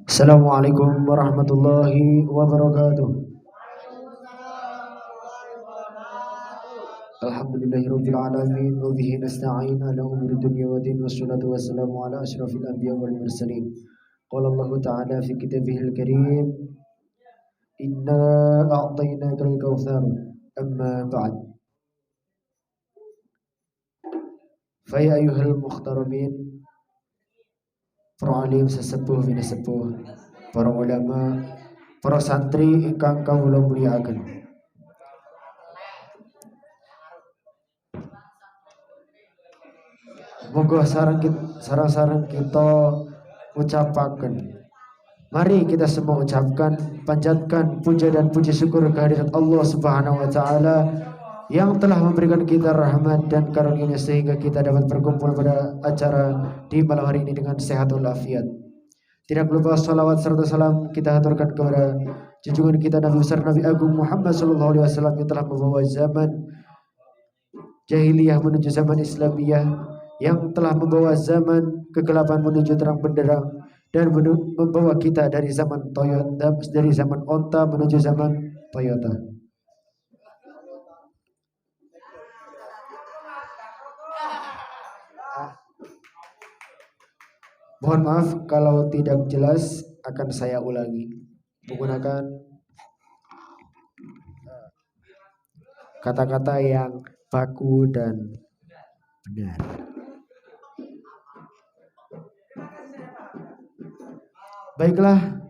Assalamualaikum warahmatullahi wabarakatuh. Alhamdulillahirabbil alamin wa bihi nasta'in ala umuri dunya waddin wassalatu wassalamu ala asyrafil anbiya wal mursalin. Qala Allah ta'ala fi kitabihil karim inna a'tainakal kautsar amma ba'd. Fa ya ayyuhal mukhtarabin, para alim sesepuh bina sepuh, para ulama, para santri ingkang kawula mulyakaken. Moga sarang-sarang kita ucapaken. Mari kita semua ucapkan, panjatkan puja dan puji syukur kehadirat Allah Subhanahu wa taala yang telah memberikan kita rahmat dan karunia sehingga kita dapat berkumpul pada acara di malam hari ini dengan sehat walafiat. Tidak lupa salawat serta salam kita haturkan kepada junjungan kita Nabi besar Nabi Agung Muhammad sallallahu alaihi wasallam yang telah membawa zaman jahiliyah menuju zaman Islamiyah, yang telah membawa zaman kegelapan menuju terang benderang, dan membawa kita dari zaman Toyota, dari zaman onta menuju zaman Toyota. Mohon maaf kalau tidak jelas, akan saya ulangi menggunakan kata-kata yang baku dan benar. Baiklah,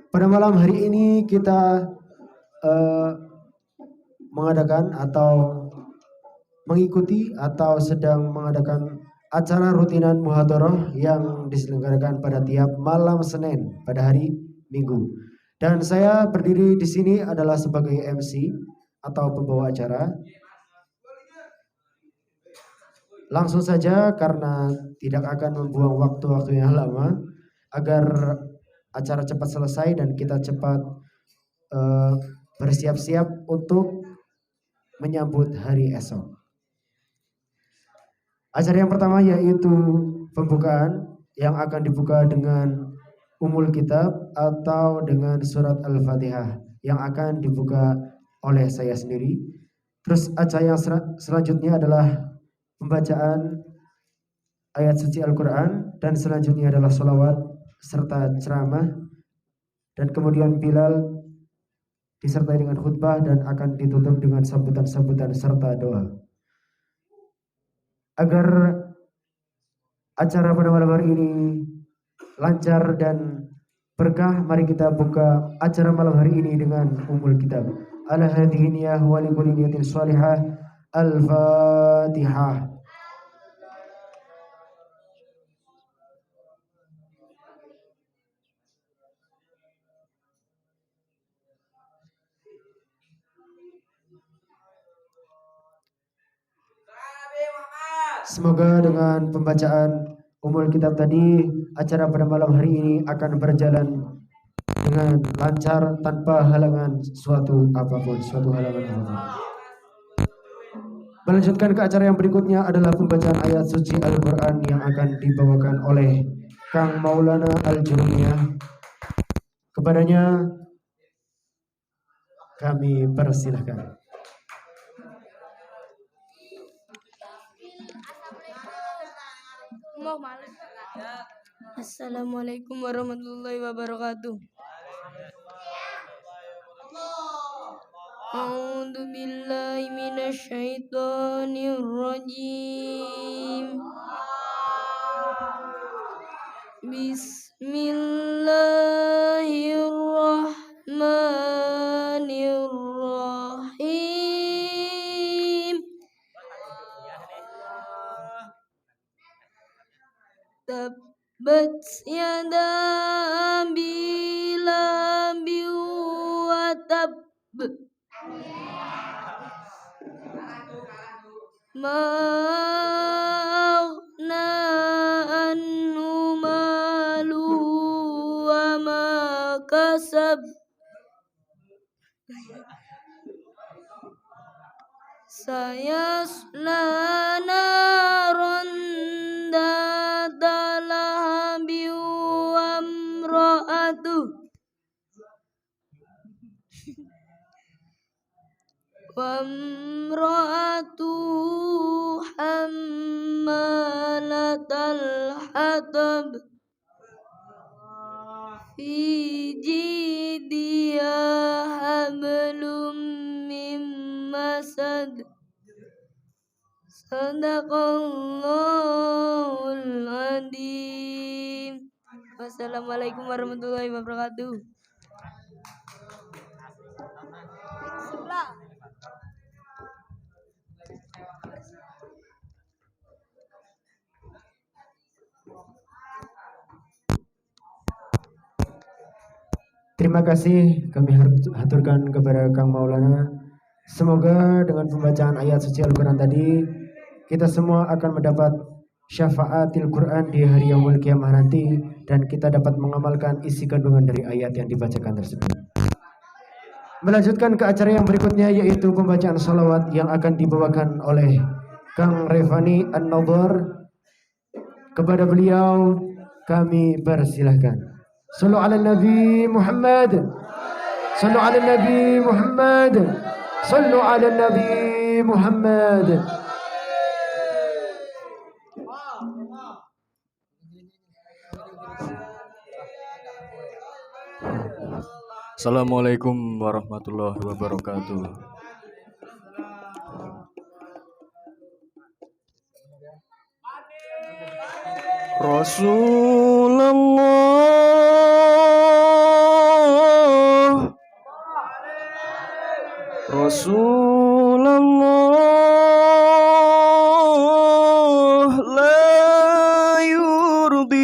pada malam hari ini kita mengadakan atau mengikuti atau sedang mengadakan acara rutinan muhadharah yang diselenggarakan pada tiap malam Senin pada hari Minggu. Dan saya berdiri di sini adalah sebagai MC atau pembawa acara. Langsung saja karena tidak akan membuang waktu-waktu yang lama agar acara cepat selesai dan kita cepat bersiap-siap untuk menyambut hari esok. Acara yang pertama yaitu pembukaan yang akan dibuka dengan Ummul Kitab atau dengan surat Al-Fatihah yang akan dibuka oleh saya sendiri. Terus acara yang selanjutnya adalah pembacaan ayat suci Al-Quran, dan selanjutnya adalah sholawat serta ceramah, dan kemudian Bilal disertai dengan khutbah dan akan ditutup dengan sambutan-sambutan serta doa. Agar acara pada malam hari ini lancar dan berkah, mari kita buka acara malam hari ini dengan Ummul Kitab. Ala hadhihi niyah wa li kulli niyatin shalihah. Al-Fatihah. Semoga dengan pembacaan Ummul Kitab tadi, acara pada malam hari ini akan berjalan dengan lancar tanpa halangan suatu halangan apapun. Melanjutkan ke acara yang berikutnya adalah pembacaan ayat suci Al-Quran yang akan dibawakan oleh Kang Maulana Al-Jurumiyah. Kepadanya kami persilahkan. Assalamualaikum warahmatullahi wabarakatuh. A'udzu billahi minasy syaithanir rajim. Bismillahirrahmanirrahim. Tabbat yada Abi Lahabin wa tab. Ma aghna anhu maluhu wa ma kasab. Sayasla وامرأته حمالة الحطب في جيدها حبل من مسد Sadaqallahul Adzim. Wassalamualaikum warahmatullahi wabarakatuh. Terima kasih kami haturkan kepada Kang Maulana. Semoga dengan pembacaan ayat suci Al-Quran tadi, kita semua akan mendapat syafaatil Quran di hari yaumul kiamah nanti, dan kita dapat mengamalkan isi kandungan dari ayat yang dibacakan tersebut. Melanjutkan ke acara yang berikutnya, yaitu pembacaan salawat yang akan dibawakan oleh Kang Revani An-Nadhar. Kepada beliau kami persilahkan. Sallu ala Nabi Muhammad. Sallu ala Nabi Muhammad. Sallu ala Nabi Muhammad. Assalamualaikum warahmatullahi wabarakatuh. Rasulullah la yurdik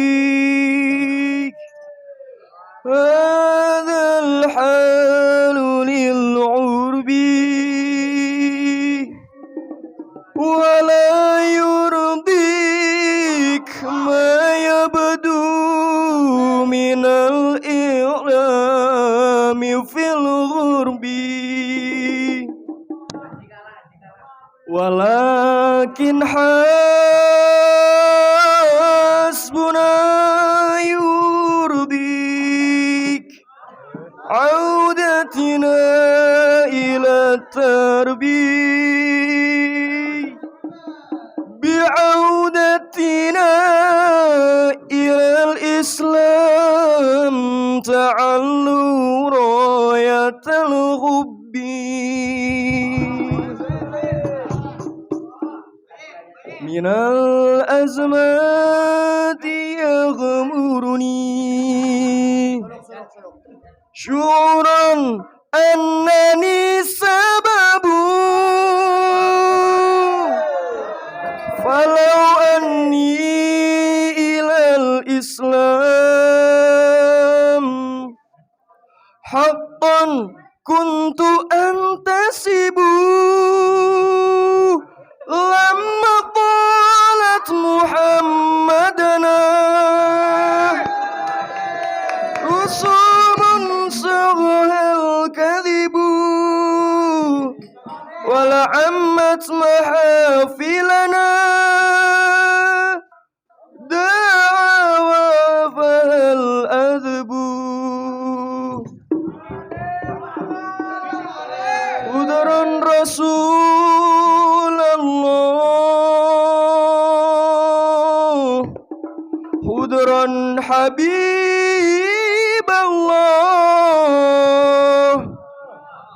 hadzal halu lil urbi wa la yurdik ma yabdu minal i'lami fil ghurbi walakin hasbuna yurdik audatina ila tarbi bi'audatina ila al-islam ta'allu rayatal hubbi minal azmati yaghmuruni syuran annani sababu falau anni ilal islam haqqan kuntu antasibu lamma qalat muhammadana rusumun saghal kadhibu wala ammat mahafilana da'wa fahal adbu udran Rasulallah udran Habiballah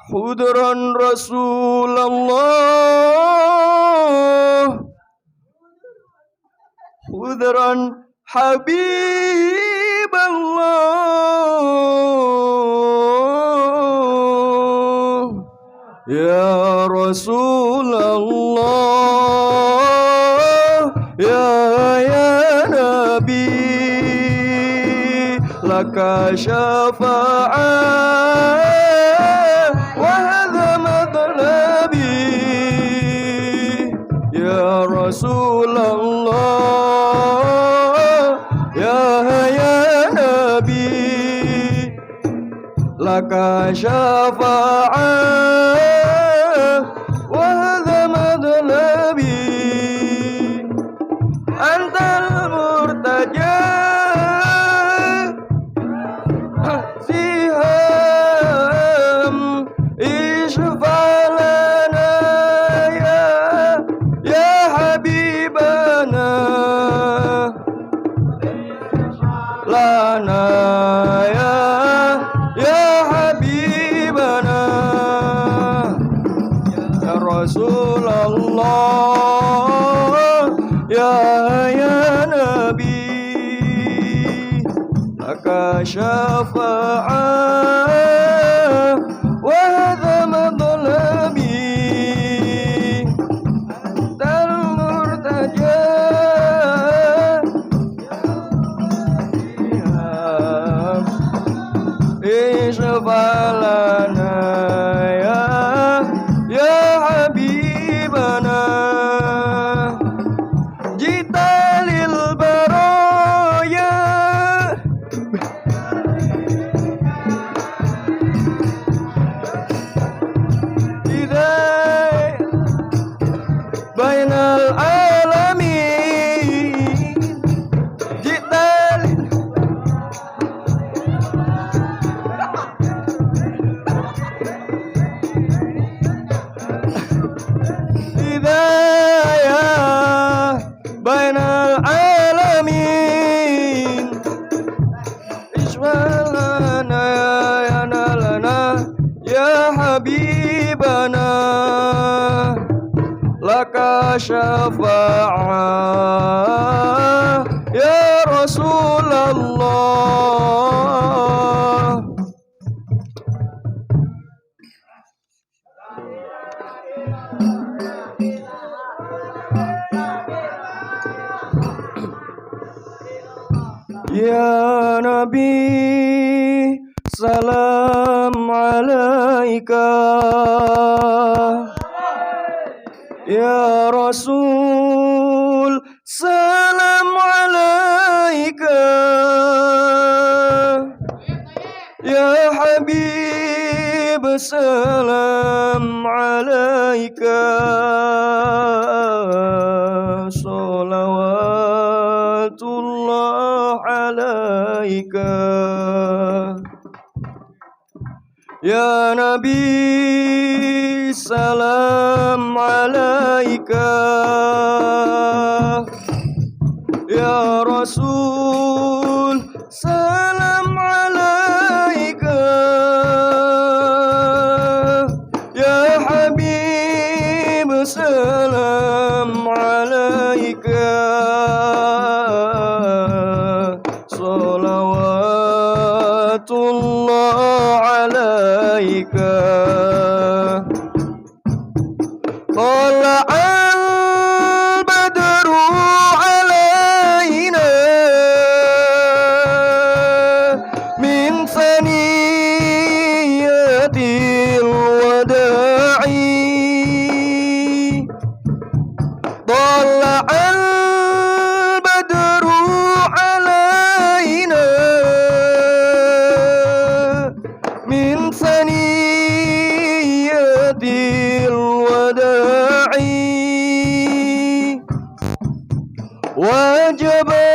udran Rasulallah udran Habiballah ya Rasulullah ya Nabi laka syafa'ah wa hadha matlabi ya Rasulullah ya Nabi laka syafa'ah wa hadha matlabi antal murtaja siham ishfalana ya Nabi, laka syafa'ah wa hadha madlabi, antal murtaja, ishfa'lana ya habibana, jita lil baraya, hidayah bainal alamin, jita lil hidayah bainal alamin, ishwalana ya nalana ya habibana, laka syafa'ah ya Rasulullah. Ya Nabi, salam alaika. Ya Rasul, salam alaika. Ya Habib, salam alaika. Salawatullah alaika. Ya Nabi, salam alaika. Ya Rasul, salam alaika. Ya Habib, salam alaika. Salawatullah alaika. Tala'al badru alaina min thaniyatil wada'i. Tala'al badru alaina min thaniyatil wada'i. Wajaba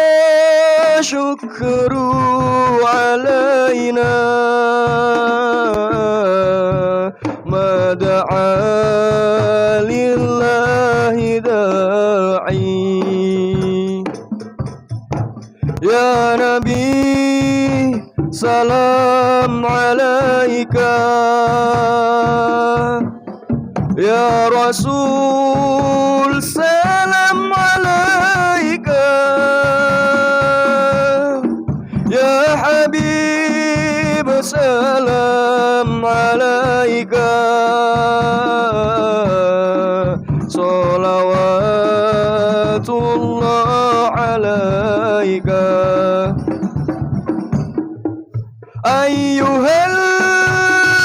syukru alaina mada'a lillahi da'i. Ya Nabi, salam alaika. Ya Rasul, salam alaika. Ya Habib, salam alaika. Salawatullah alaika. Ayyuhal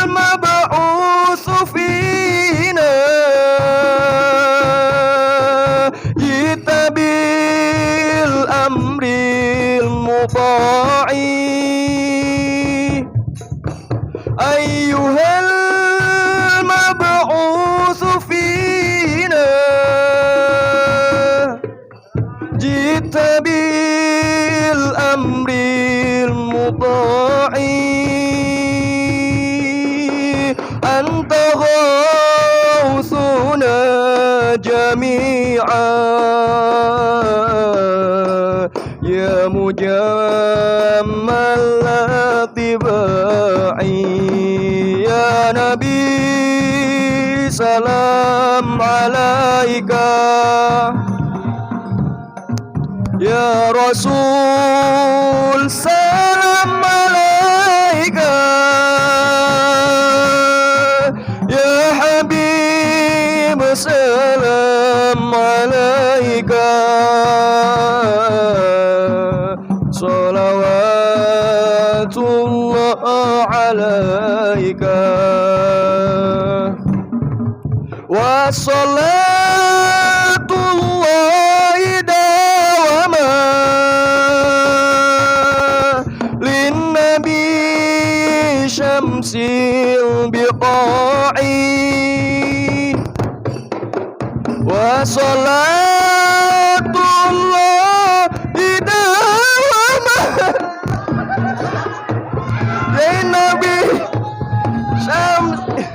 mab'utsu fina, jita bil amril muta'i. Ayyuhal mab'utsu fina, jita bil amril muta'i. Anta ghawthuna jami'a, ya mujammal tibai. Ya Nabi, salam alaika. Ya Rasul salam alaika, Ya Habib salam alaika, salawatullah alaika, wa salatullahi dawama linnabi syamsil biqa'i, wa salatullahi dawama linnabi syamsil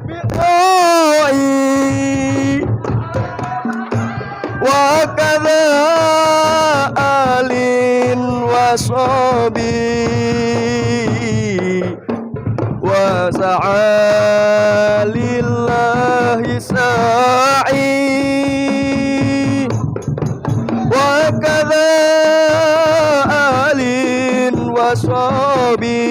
biqa'i, wa kadza alin wa sabi wa sa'a lillahi sa'i, wa kadza alin wa sabi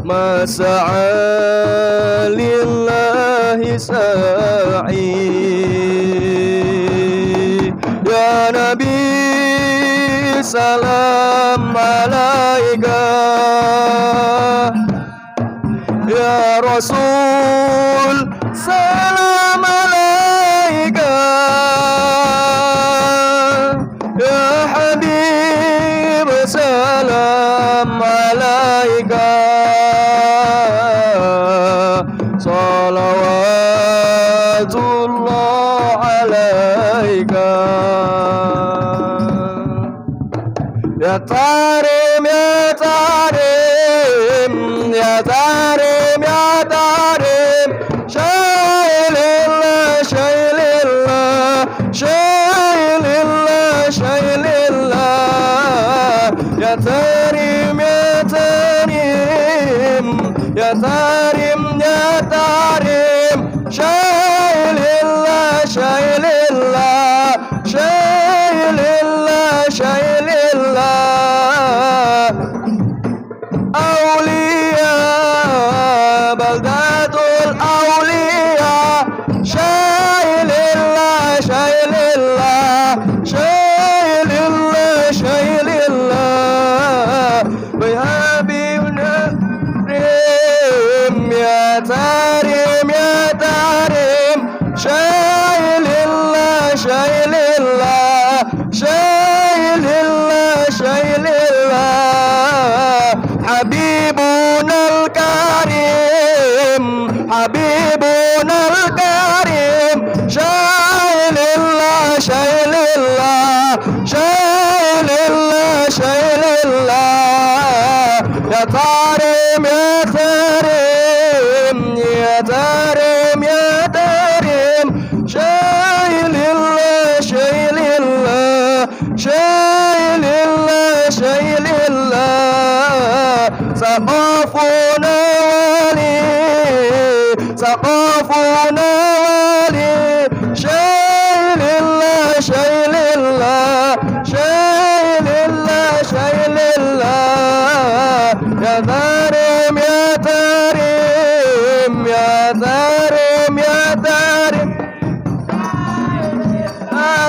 ma sa'a lillahi sa'i. Ya Nabi salam alaika, Ya Rasul salam alaika, Ya Habib salam alaika, salawatullah alaika. Ya Tarim, Ya Tarim, Ya Tarim, Ya Tarim, Syailillah, Syailillah, Syailillah, Syailillah, Ya Tarim, Ya Tarim, Ya Tarim, Ya Tarim, Syailillah, Syailillah, Syailillah, Syailillah, Aulia baldatul aulia, Syailillah, Syailillah, Syailillah, Syailillah, Bihabibna Rim, Ya Tarim, Ya Tarim, Syailillah, Syailillah, Syailillah, Syailillah, Habibunal Karim, Habibunal Karim, Syailillah, Syailillah, Syailillah, Syailillah, Ya Tarim, Ya Tarim, Ya Tarim, Ya Tarim, Syailillah, Syailillah, Syailillah, Syailillah, Saqafuna wali, Saqafuna wali, Syailillah, Syailillah, Syailillah, Syailillah, Ya Tarim, Ya Tarim, Ya Tarim, Ya Tarim,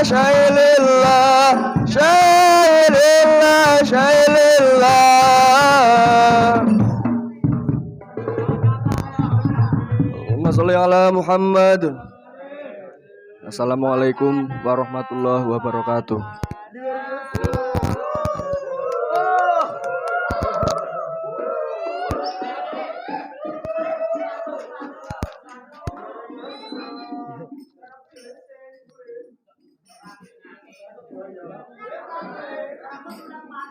Syailillah, Syailillah, Syailillah. Allahumma sholli ala Muhammad. Assalamualaikum warahmatullahi wabarakatuh.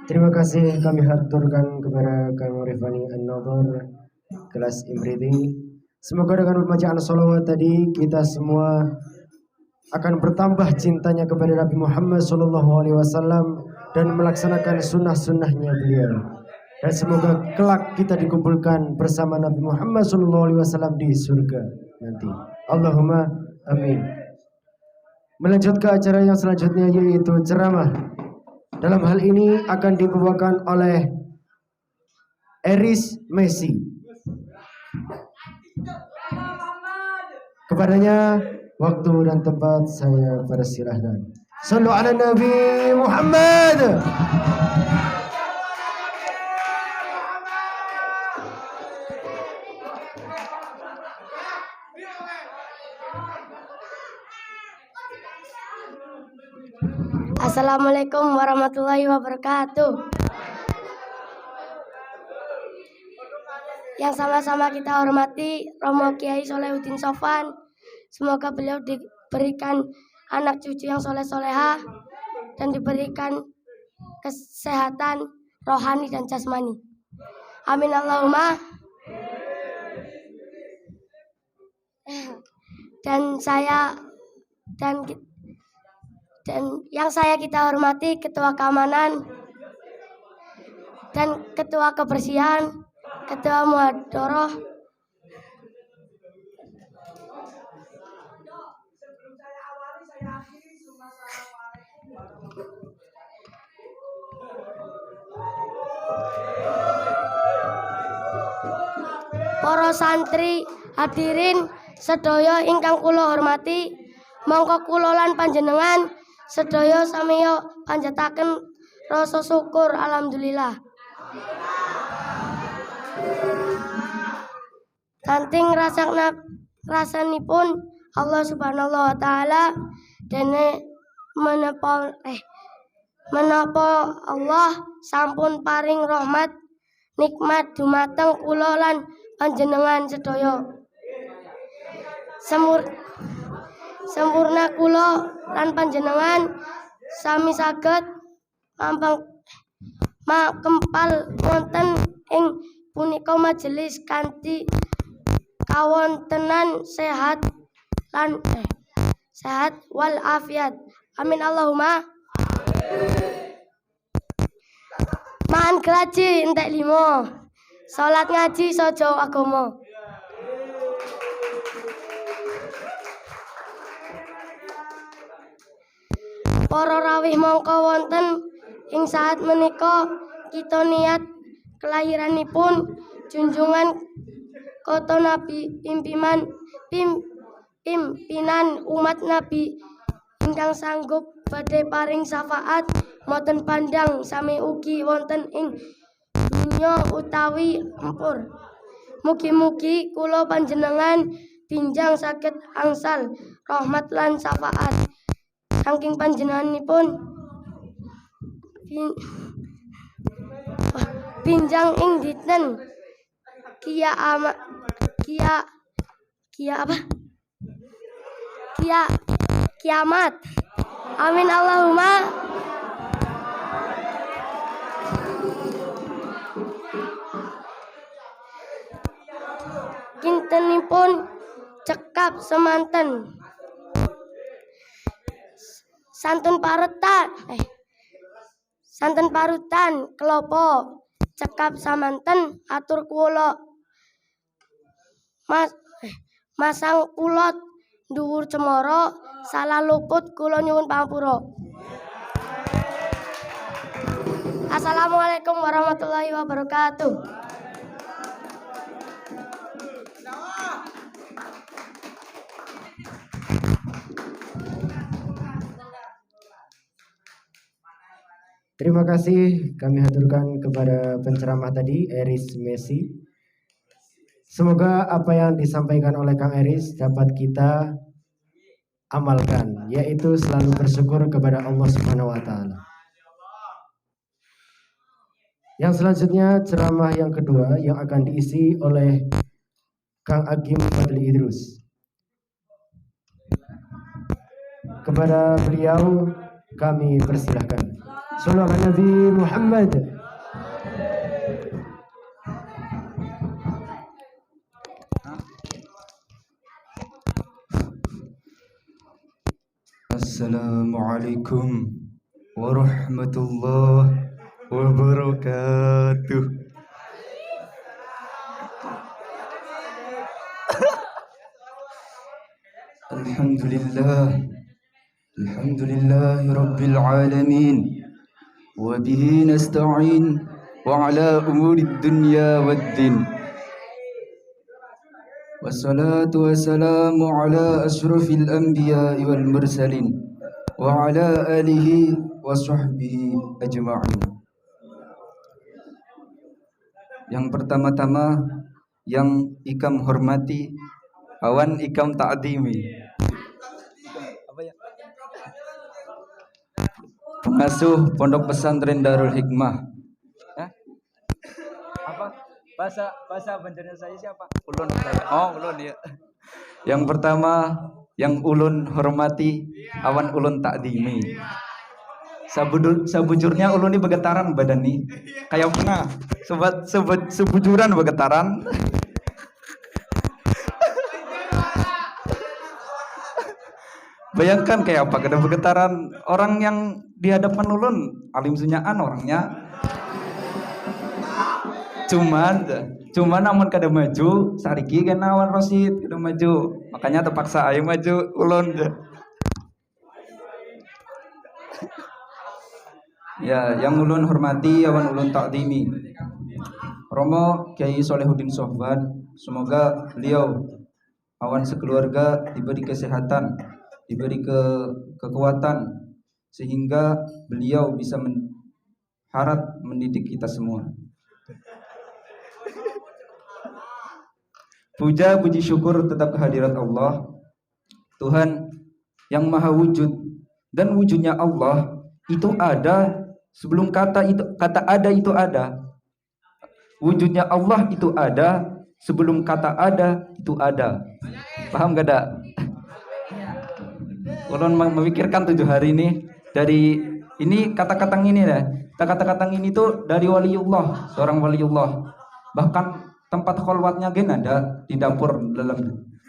Terima kasih kami haturkan kepada Kang Rifani An-Nadhir kelas Imriti. Semoga dengan pembacaan sholawat tadi kita semua akan bertambah cintanya kepada Nabi Muhammad SAW dan melaksanakan sunnah-sunnahnya beliau. Dan semoga kelak kita dikumpulkan bersama Nabi Muhammad SAW di surga nanti. Allahumma amin. Melanjut ke acara yang selanjutnya yaitu ceramah. Dalam hal ini akan dibawakan oleh Eris Messi. Kepadanya waktu dan tempat saya persilahkan. Sallu ala Nabi Muhammad. Assalamualaikum warahmatullahi wabarakatuh. Yang sama-sama kita hormati Romo Kiai Solehuddin Sofan. Semoga beliau diberikan anak cucu yang soleh-soleha dan diberikan kesehatan rohani dan jasmani. Amin Allahumma. Dan yang saya kita hormati Ketua Keamanan dan Ketua Kebersihan, Ketua Muhadoroh, para santri hadirin sedaya ingkang kula hormati, mongko kula lan panjenengan sedaya samiya panjataken rasa syukur alhamdulillah. Kanthi rasanipun Allah Subhanahu wa taala dene menapa Allah sampun paring rahmat nikmat dumateng kula lan panjenengan sedaya. Sempurna kula lan panjenengan sami saged makempal wonten ing punika majelis kanthi kawontenan sehat wal afiat. Amin Allahumma. Mangan graji entek 5. Salat ngaji saja agama. Para rawih mongko wonten ing saat menika kita niat kelahiranipun junjungan Koto Nabi pimpinan umat Nabi ingkang sanggup badhe paring syafaat moten pandang sami ugi wonten ing dunya utawi empur. Mugi-mugi kula panjenengan pinjang saged angsal rahmat lan syafaat saking panjenenganipun pinjang ing dinten kiamat. Amin Allahumma. Kintenipun cekap semanten santen parutan kelopo cekap samanten atur kula masang kulot dhuwur cemara salah luput kula nyuwun pangapura. Assalamualaikum warahmatullahi wabarakatuh. Terima kasih kami haturkan kepada penceramah tadi, Eris Messi. Semoga apa yang disampaikan oleh Kang Eris dapat kita amalkan, yaitu selalu bersyukur kepada Allah Subhanahu wa taala. Yang selanjutnya ceramah yang kedua yang akan diisi oleh Kang Agim Fadli Idrus. Kepada beliau kami persilahkan. Sallallahu alaihi Nabi Muhammad. Assalamualaikum warahmatullahi wabarakatuh. Alhamdulillah الحمد لله رب العالمين وبه نستعين وعلى أمور الدنيا والدين والصلاة والسلام على أشرف الأنبياء والمرسلين وعلى آله وصحبه أجمعين. Yang pertama-tama yang ikam hormati, awan ikam ta'dimi, pengasuh Pondok Pesantren Darul Hikmah. Apa? Bahasa benernya saya siapa? Ulun saya. Oh, ulun ya. Yang pertama yang ulun hormati, awan ulun ta'dimi. Sabujurnya ulun ini begetaran badan nih. Kayak pernah sebujuran begetaran. Bayangkan kayak apa kada begetaran orang yang di hadapan ulun alim sunyaan orangnya. Cuman namun kada maju, sariki kena awan Rosid kada maju. Makanya terpaksa ayo maju ulun. Ya, yang ulun hormati, awan ulun ta'dimi, Romo Kiai Solehuddin Sofwan, semoga beliau awan sekeluarga diberi kesehatan, diberi kekuatan sehingga beliau bisa harap mendidik kita semua. Puja puji syukur tetap kehadirat Allah, Tuhan yang maha wujud, dan wujudnya Allah itu ada sebelum kata ada itu ada. Wujudnya Allah itu ada sebelum kata ada itu ada. Paham gak ada? Ulun memikirkan 7 hari ini dari ini kata-kata ini ya. Kata-kata ini tuh dari waliullah, seorang waliullah. Bahkan tempat kholwatnya gen ada di dapur dalam.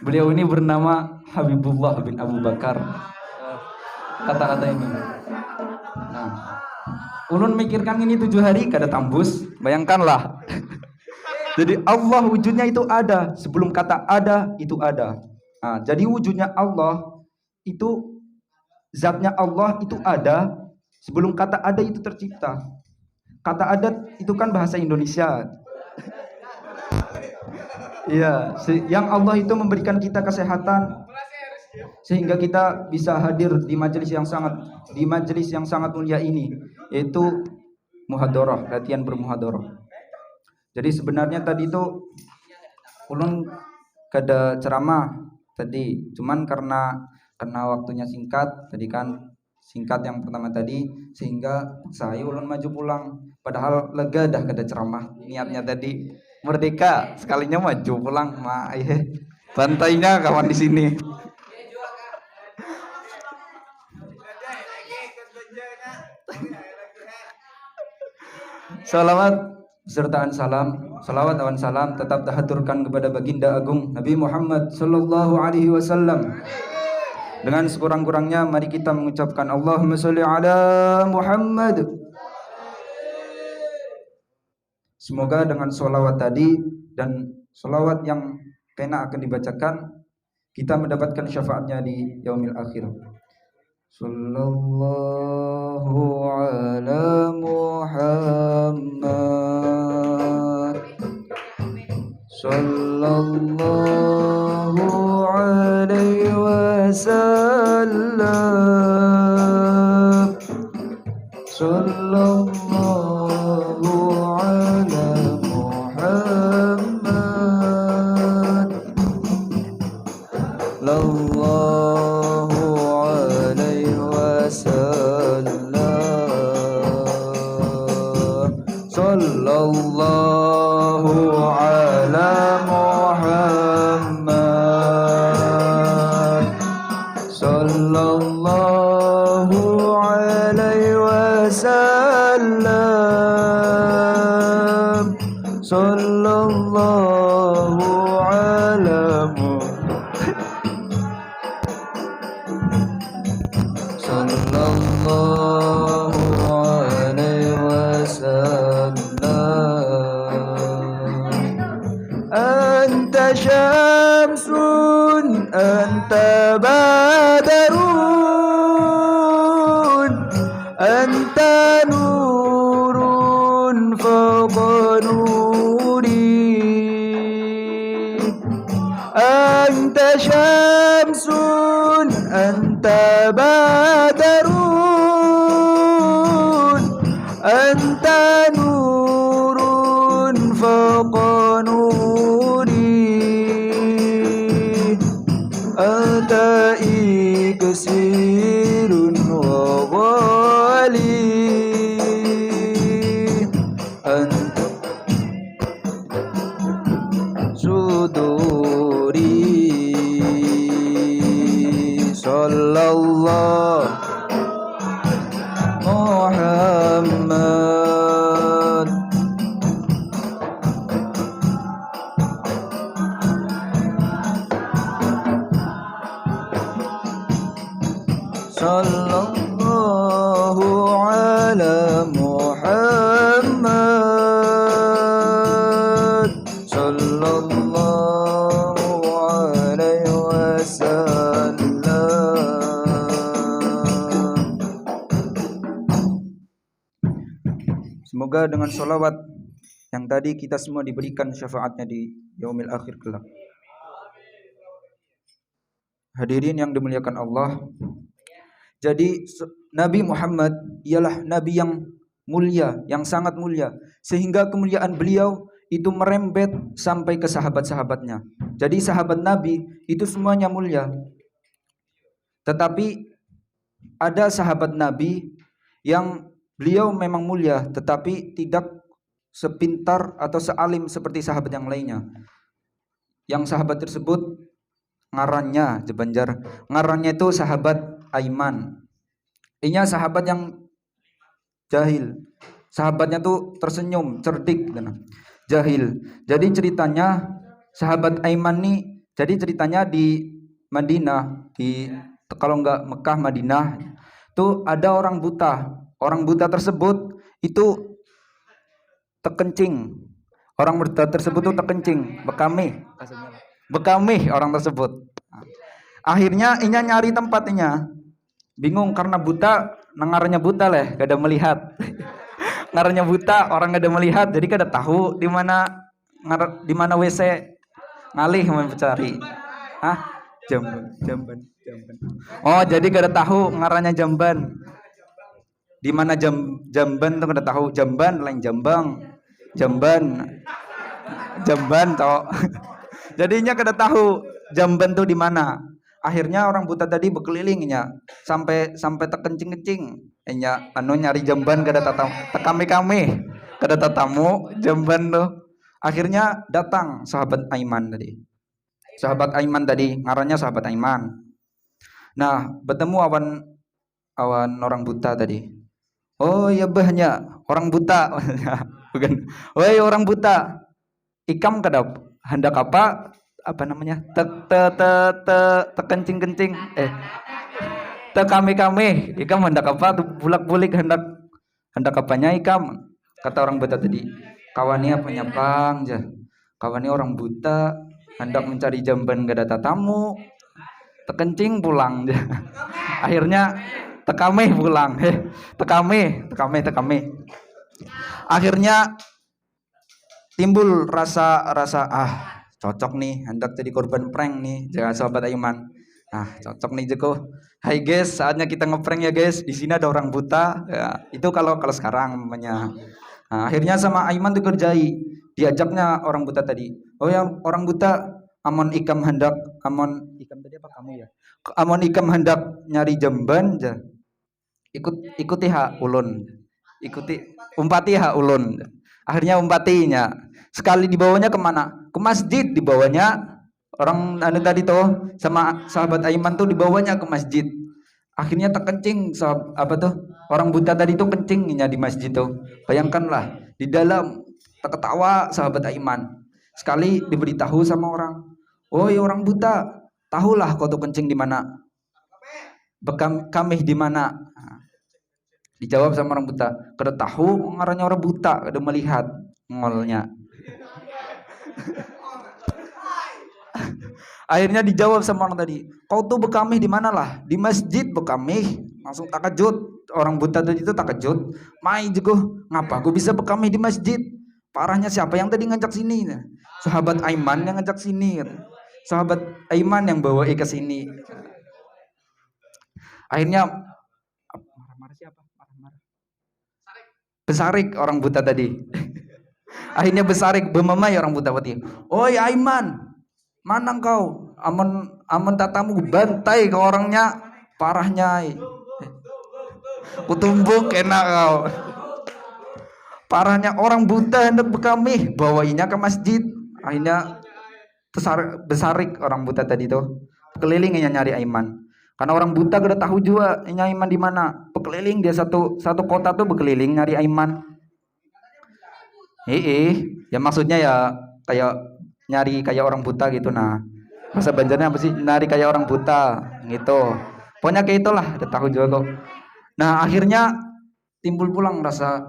Beliau ini bernama Habibullah bin Abu Bakar. Kata-kata ini. Nah, ulun mikirkan ini 7 hari kada tambus, bayangkanlah. Jadi Allah wujudnya itu ada sebelum kata ada itu ada. Nah, jadi wujudnya Allah itu, zatnya Allah itu ada sebelum kata ada itu tercipta. Kata ada itu kan bahasa Indonesia. Iya, yang Allah itu memberikan kita kesehatan sehingga kita bisa hadir di majelis yang sangat mulia ini, yaitu muhadharah, latihan bermuhadharah. Jadi sebenarnya tadi itu ulun kada ceramah tadi, cuman karena waktunya singkat tadi kan, singkat yang pertama tadi, sehingga saya ulun maju pulang. Padahal lega dah kada ceramah, niatnya tadi merdeka, sekalinya maju pulang. Bantainya kawan di sini. Salawat awan salam tetap dihaturkan kepada baginda agung Nabi Muhammad sallallahu alaihi wasallam. Dengan sekurang-kurangnya mari kita mengucapkan Allahumma sholli ala Muhammad. Semoga dengan sholawat tadi dan sholawat yang kena akan dibacakan, kita mendapatkan syafaatnya di yaumil akhir. Sallallahu ala Muhammad, sallallahu alaihi wasallam, sallallahu ala Muhammad, sallallahu alaihi wasallam, sallallahu ala Muhammad, sallallahu alaihi wasallam, sallallahu ala sallallahu alaihi wasallam. Anta syamsun anta badarun درون أنت نور فوق نوري أنت إكسير وغالي أنت صدوري صلى الله محمد صلى الله على محمد صلى الله عليه وسلم. Semoga dengan sholawat yang tadi kita semua diberikan syafaatnya di yaumil akhir kelak. Hadirin yang dimuliakan Allah, jadi Nabi Muhammad ialah Nabi yang mulia, yang sangat mulia, sehingga kemuliaan beliau itu merembet sampai ke sahabat-sahabatnya. Jadi sahabat Nabi itu semuanya mulia. Tetapi ada sahabat Nabi yang beliau memang mulia, tetapi tidak sepintar atau sealim seperti sahabat yang lainnya. Yang sahabat tersebut ngarannya Jebanjar, ngarannya itu sahabat Aiman. Ini sahabat yang jahil. Sahabatnya tuh tersenyum, cerdik, jahil. Jadi ceritanya sahabat Aiman nih, jadi ceritanya di Madinah, di kalau enggak Mekah Madinah, tuh ada orang buta. Orang buta tersebut itu terkencing. Orang buta tersebut tuh terkencing, bekamih orang tersebut. Akhirnya inya nyari tempatnya. Bingung karena buta, nengarnya buta leh, gak ada melihat. Ngaranya buta, orang gak ada melihat, jadi kada tahu di mana WC. Ngalih mau mencari. Jamban. Oh, jadi kada tahu ngaranya Jamban. Di mana Jamban tuh kada tahu. Jamban lain Jamban toh. Jadinya kada tahu Jamban tuh di mana. Akhirnya orang buta tadi berkelilingnya sampai terkencing-kencing. Nyari Jamban kada kami kada tatamu Jamban tuh. Akhirnya datang sahabat Aiman tadi. Sahabat Aiman tadi, ngarannya sahabat Aiman. Nah, bertemu awan orang buta tadi. Oh ya bahnya orang buta. Bukan. Woi orang buta. Ikam kadap hendak apa namanya? Kencing-kencing. Kami. Ikam hendak apa? Bulak-bulik hendak apanya ikam? Kata orang buta tadi. Kawannya apanya bang? Kawannya orang buta hendak mencari Jamban gak ada tatamu. Terkencing pulang. Akhirnya tekame pulang. Tekame. Akhirnya timbul rasa cocok nih, hendak jadi korban prank nih, jangan sahabat Aiman. Cocok nih Jeko. Hai guys, saatnya kita ngeprank ya guys. Di sini ada orang buta. Ya, itu kalau sekarang namanya. Akhirnya sama Aiman dikerjai. Diajaknya orang buta tadi. Oh ya orang buta, amon ikam hendak nyari Jamban ja. Ikuti ulun. Umpati ulun. Akhirnya umpatinya. Sekali dibawanya kemana? Ke masjid dibawanya. Orang tadi tuh sama sahabat Aiman tuh dibawanya ke masjid. Akhirnya terkencing orang buta tadi tuh kencingnya di masjid tuh. Bayangkanlah di dalam terketawa sahabat Aiman. Sekali diberitahu sama orang. Oh ya orang buta, tahulah kau tuh kencing di mana? Kami di mana? Dijawab sama orang buta. Kada tahu ngarannya orang buta, kada melihat ngolnya. Akhirnya dijawab sama orang tadi, kau tuh bekamih di mana lah? Di masjid bekamih. Langsung takejut. Orang buta tadi itu takejut. Mai juga, ngapa aku bisa bekamih di masjid? Parahnya siapa yang tadi ngajak sini? Sahabat Aiman yang ngajak sini. Sahabat Aiman yang bawa ke sini. Akhirnya marah-marah siapa? Marah-marah. Besarik orang buta tadi. Akhirnya besarik bermemai orang buta tadi. Oi Aiman, mana kau? Aman tatamu bantai ke orangnya, parahnya. Kutumbuk enak kau. Parahnya orang buta hendak bekami, bawainya ke masjid. Akhirnya besarik orang buta tadi tuh. Kelilingnya nyari Aiman. Karena orang buta udah tahu juga ini Aiman di mana. Bekeliling dia satu kota tuh bekeliling nyari Aiman. Ya maksudnya ya kayak nyari kayak orang buta gitu nah. Bahasa Banjarnya apa sih? Nyari kayak orang buta gitu. Pokoknya kayak itulah, udah tahu juga kok. Nah, akhirnya timbul pulang rasa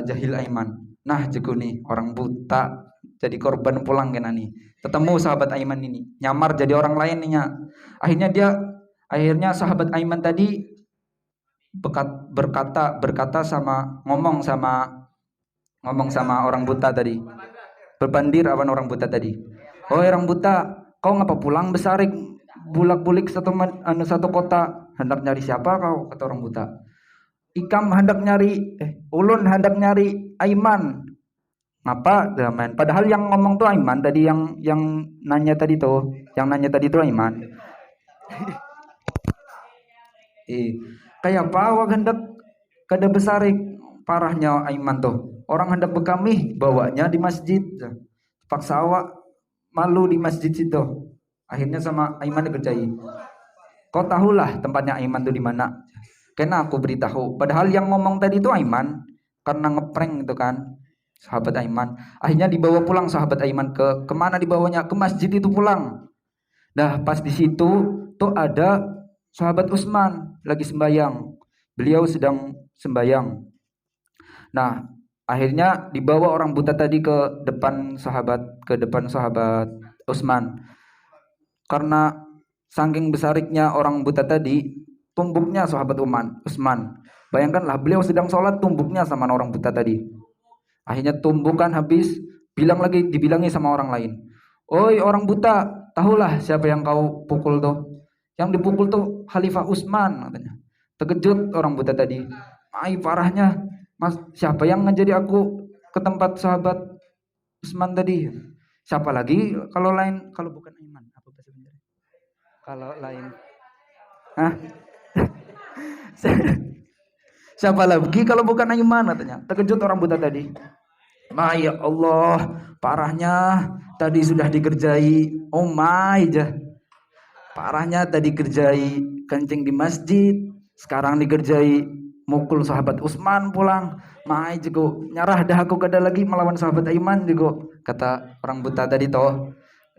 jahil Aiman. Nah, jago nih orang buta jadi korban pulang kena nih. Ketemu sahabat Aiman ini, nyamar jadi orang lain nih. Akhirnya sahabat Aiman tadi berkata sama ngomong sama orang buta tadi. Berbandir awan orang buta tadi. Oh orang buta, kau ngapa pulang besarik bulak-bulik satu kota, hendak nyari siapa kau? Kata orang buta. Ikam hendak nyari ulun hendak nyari Aiman. Ngapa daman? Padahal yang ngomong tuh Aiman tadi, yang nanya tadi tuh Aiman. Kayak apa awak hendak kada besarik, parahnya Aiman tuh. Orang hendak bekami bawanya di masjid. Paksa awak malu di masjid situ. Akhirnya sama Aiman dikerjai. Kau tahulah tempatnya Aiman tuh di mana. Karena aku beritahu. Padahal yang ngomong tadi itu Aiman, karena ngeprank gitu kan. Sahabat Aiman. Akhirnya dibawa pulang sahabat Aiman ke kemana dibawanya? Ke masjid itu pulang. Nah pas di situ tuh ada sahabat Utsman lagi sembayang. Beliau sedang sembayang. Nah akhirnya dibawa orang buta tadi ke depan sahabat Utsman. Karena saking besariknya orang buta tadi, tumbuknya sahabat Utsman. Bayangkanlah beliau sedang sholat, tumbuknya sama orang buta tadi. Akhirnya tumbukan habis, dibilangi sama orang lain. Oi orang buta, tahulah siapa yang kau pukul tuh? Yang dipukul tuh Khalifah Utsman katanya. Terkejut orang buta tadi. Parahnya, Mas, siapa yang ngajari aku ke tempat sahabat Utsman tadi? Siapa lagi kalau bukan Aiman? Apa bahasa Banjarnya? Kalau lain. Hah? Siapa lagi kalau bukan Aiman katanya. Terkejut orang buta tadi. Ya Allah, parahnya tadi sudah dikerjai. Oh my jah. Parahnya tadi kerjai kencing di masjid, sekarang dikerjai mukul sahabat Utsman pulang. Jago nyarah dah aku kada lagi melawan sahabat Aiman jago. Kata orang buta tadi toh.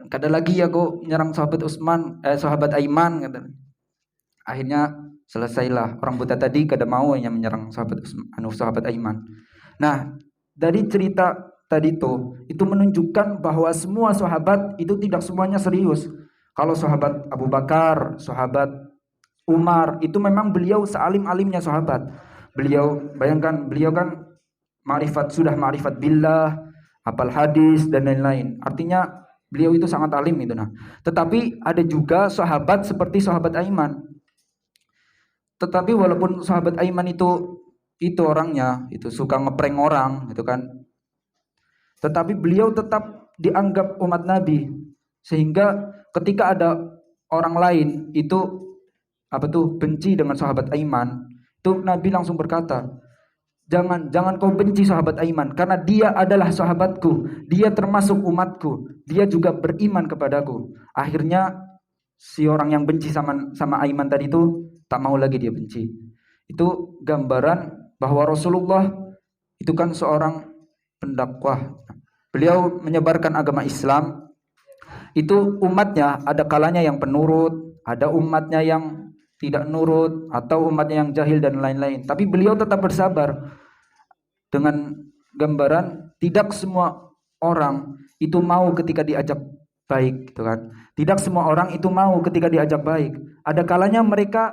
Kada lagi aku nyerang sahabat Aiman kata. Akhirnya selesailah orang buta tadi kada mau yang menyerang sahabat Aiman. Nah, dari cerita tadi itu menunjukkan bahwa semua sahabat itu tidak semuanya serius. Kalau sahabat Abu Bakar, sahabat Umar, itu memang beliau sealim-alimnya sahabat. Bayangkan beliau kan sudah ma'rifat billah, hafal hadis dan lain-lain. Artinya beliau itu sangat alim itu nah. Tetapi ada juga sahabat seperti sahabat Aiman. Tetapi walaupun sahabat Aiman itu orangnya itu suka ngeprank orang gitu kan. Tetapi beliau tetap dianggap umat Nabi, sehingga ketika ada orang lain itu benci dengan sahabat Aiman, itu Nabi langsung berkata, jangan kau benci sahabat Aiman, karena dia adalah sahabatku, dia termasuk umatku, dia juga beriman kepadaku. Akhirnya si orang yang benci sama Aiman tadi itu tak mau lagi dia benci. Itu gambaran bahwa Rasulullah itu kan seorang pendakwah. Beliau menyebarkan agama Islam. Itu umatnya ada kalanya yang penurut, ada umatnya yang tidak nurut, atau umatnya yang jahil dan lain-lain. Tapi beliau tetap bersabar. Dengan gambaran tidak semua orang itu mau ketika diajak baik, gitu kan. Tidak semua orang itu mau ketika diajak baik. Ada kalanya mereka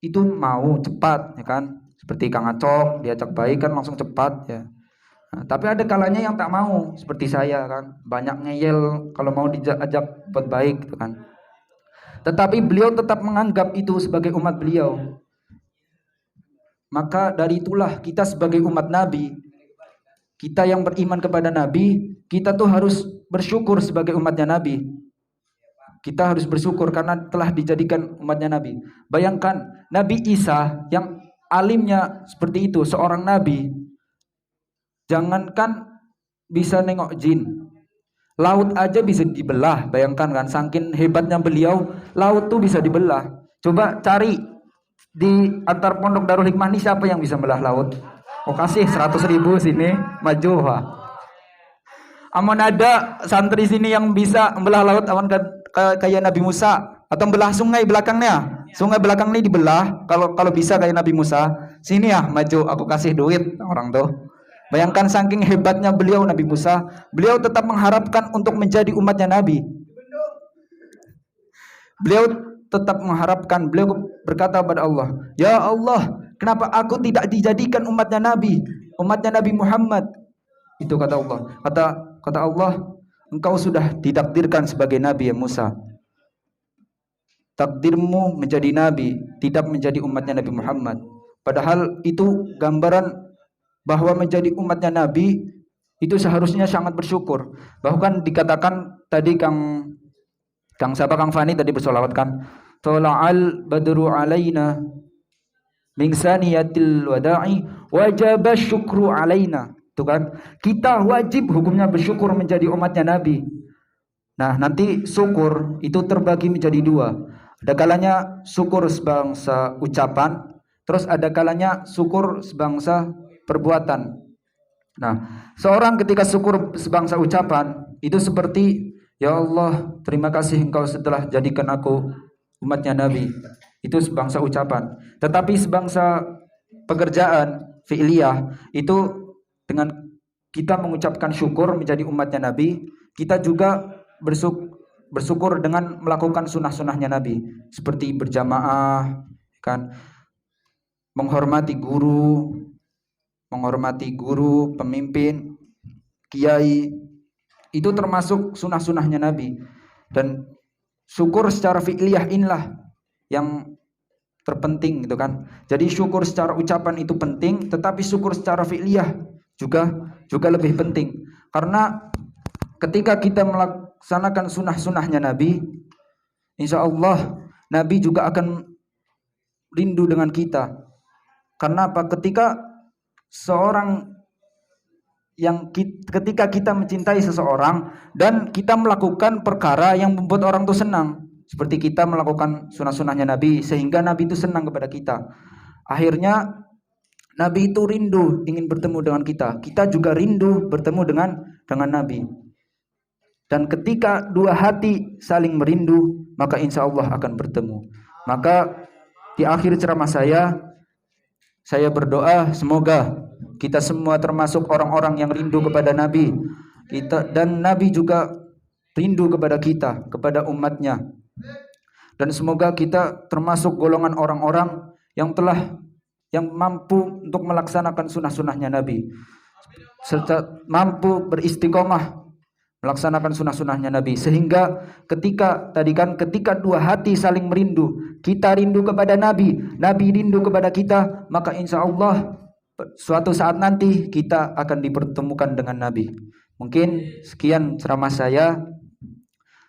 itu mau cepat, ya kan. Seperti Kang Acok diajak baik kan langsung cepat ya. Nah, tapi ada kalanya yang tak mau, seperti saya kan, banyak ngeyel kalau mau diajak buat baik gitu kan. tetapi beliau tetap menganggap itu sebagai umat beliau. Maka dari itulah kita sebagai umat Nabi, kita yang beriman kepada Nabi, kita tuh harus bersyukur sebagai umatnya Nabi. Kita harus bersyukur karena telah dijadikan umatnya Nabi. Bayangkan Nabi Isa yang alimnya seperti itu, seorang Nabi, jangankan bisa nengok jin, laut aja bisa dibelah. Bayangkan kan, saking hebatnya beliau, laut tuh bisa dibelah. Coba cari di antar pondok Darul Hikmah ini siapa yang bisa belah laut? Oh kasih 100.000 sini, maju. Wah. Aman ada santri sini yang bisa membelah laut, aman kayak Nabi Musa, atau belah sungai belakangnya. Sungai belakang ini dibelah. Kalau bisa kayak Nabi Musa, sini ya maju, aku kasih duit orang tuh. Bayangkan saking hebatnya beliau Nabi Musa, beliau tetap mengharapkan untuk menjadi umatnya Nabi. Beliau tetap mengharapkan, beliau berkata kepada Allah, "Ya Allah, kenapa aku tidak dijadikan umatnya Nabi Muhammad?" Itu kata Allah. Kata Allah, "Engkau sudah ditakdirkan sebagai nabi ya Musa. Takdirmu menjadi nabi, tidak menjadi umatnya Nabi Muhammad." Padahal itu gambaran bahwa menjadi umatnya Nabi itu seharusnya sangat bersyukur. Bahkan dikatakan tadi Kang Fani tadi bersolawat kan, "Tola'al badru alaina min saniyatil wada'i wajaba syukru alaina." Itu kan, kita wajib hukumnya bersyukur menjadi umatnya Nabi. Nah, nanti syukur itu terbagi menjadi dua. Ada kalanya syukur sebangsa ucapan, terus ada kalanya syukur sebangsa perbuatan. Nah, seorang ketika syukur sebangsa ucapan itu seperti, "Ya Allah, terima kasih Engkau setelah jadikan aku umatnya Nabi." Itu sebangsa ucapan. Tetapi sebangsa pekerjaan fi'liyah itu dengan kita mengucapkan syukur menjadi umatnya Nabi, kita juga bersyukur dengan melakukan sunnah-sunnahnya Nabi, seperti berjamaah, kan, menghormati guru, pemimpin, kiai, itu termasuk sunnah-sunnahnya Nabi. Dan syukur secara fi'liyah inilah yang terpenting gitu kan. Jadi syukur secara ucapan itu penting, tetapi syukur secara fi'liyah juga lebih penting. Karena ketika kita melaksanakan sunnah-sunnahnya Nabi, insya Allah Nabi juga akan rindu dengan kita. Karena apa? Ketika kita mencintai seseorang dan kita melakukan perkara yang membuat orang itu senang, seperti kita melakukan sunnah-sunnahnya Nabi sehingga Nabi itu senang kepada kita, akhirnya Nabi itu rindu ingin bertemu dengan kita. Kita juga rindu bertemu dengan Nabi. Dan ketika dua hati saling merindu, maka insya Allah akan bertemu. Maka di akhir ceramah saya berdoa semoga kita semua termasuk orang-orang yang rindu kepada Nabi. Dan Nabi juga rindu kepada kita, kepada umatnya. Dan semoga kita termasuk golongan orang-orang yang mampu untuk melaksanakan sunnah-sunnahnya Nabi, serta mampu beristiqomah melaksanakan sunnah-sunnahnya Nabi, sehingga ketika dua hati saling merindu, kita rindu kepada Nabi, Nabi rindu kepada kita, maka insya Allah suatu saat nanti kita akan dipertemukan dengan Nabi. Mungkin sekian ceramah saya,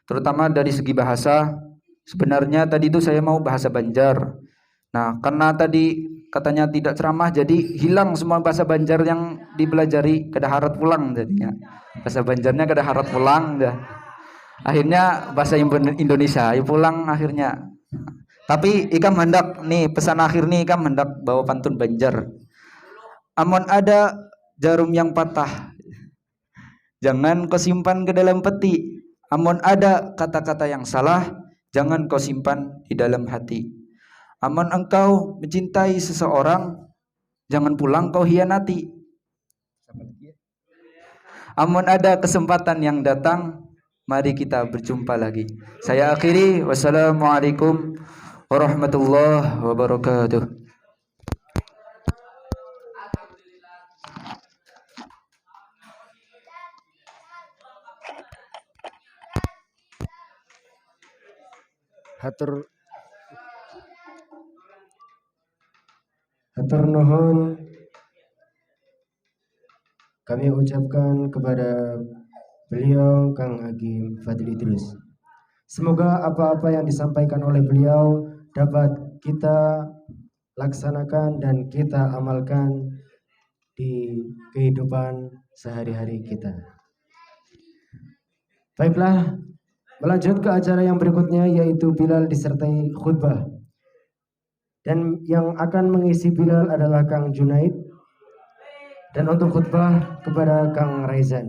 terutama dari segi bahasa. Sebenarnya tadi itu saya mau bahasa Banjar. Nah, karena tadi katanya tidak ceramah, jadi hilang semua bahasa Banjar yang dipelajari, kada harap pulang jadinya. Bahasa Banjarnya kada harap pulang dah. Akhirnya bahasa Indonesia ya pulang akhirnya. Tapi ikam hendak nih pesan akhir nih, ikam hendak bawa pantun Banjar. Amun ada jarum yang patah, jangan kau simpan ke dalam peti. Amun ada kata-kata yang salah, jangan kau simpan di dalam hati. Amun engkau mencintai seseorang, jangan pulang kau hianati. Amun ada kesempatan yang datang, mari kita berjumpa lagi. Saya akhiri, wassalamualaikum warahmatullahi wabarakatuh. hatur nuhun kami ucapkan kepada beliau Kang Agim Fadli Idrus. Semoga apa-apa yang disampaikan oleh beliau dapat kita laksanakan dan kita amalkan di kehidupan sehari-hari kita. Baiklah, melanjut ke acara yang berikutnya yaitu Bilal disertai khutbah. Dan yang akan mengisi Bilal adalah Kang Junaid. Dan untuk khutbah kepada Kang Raizan.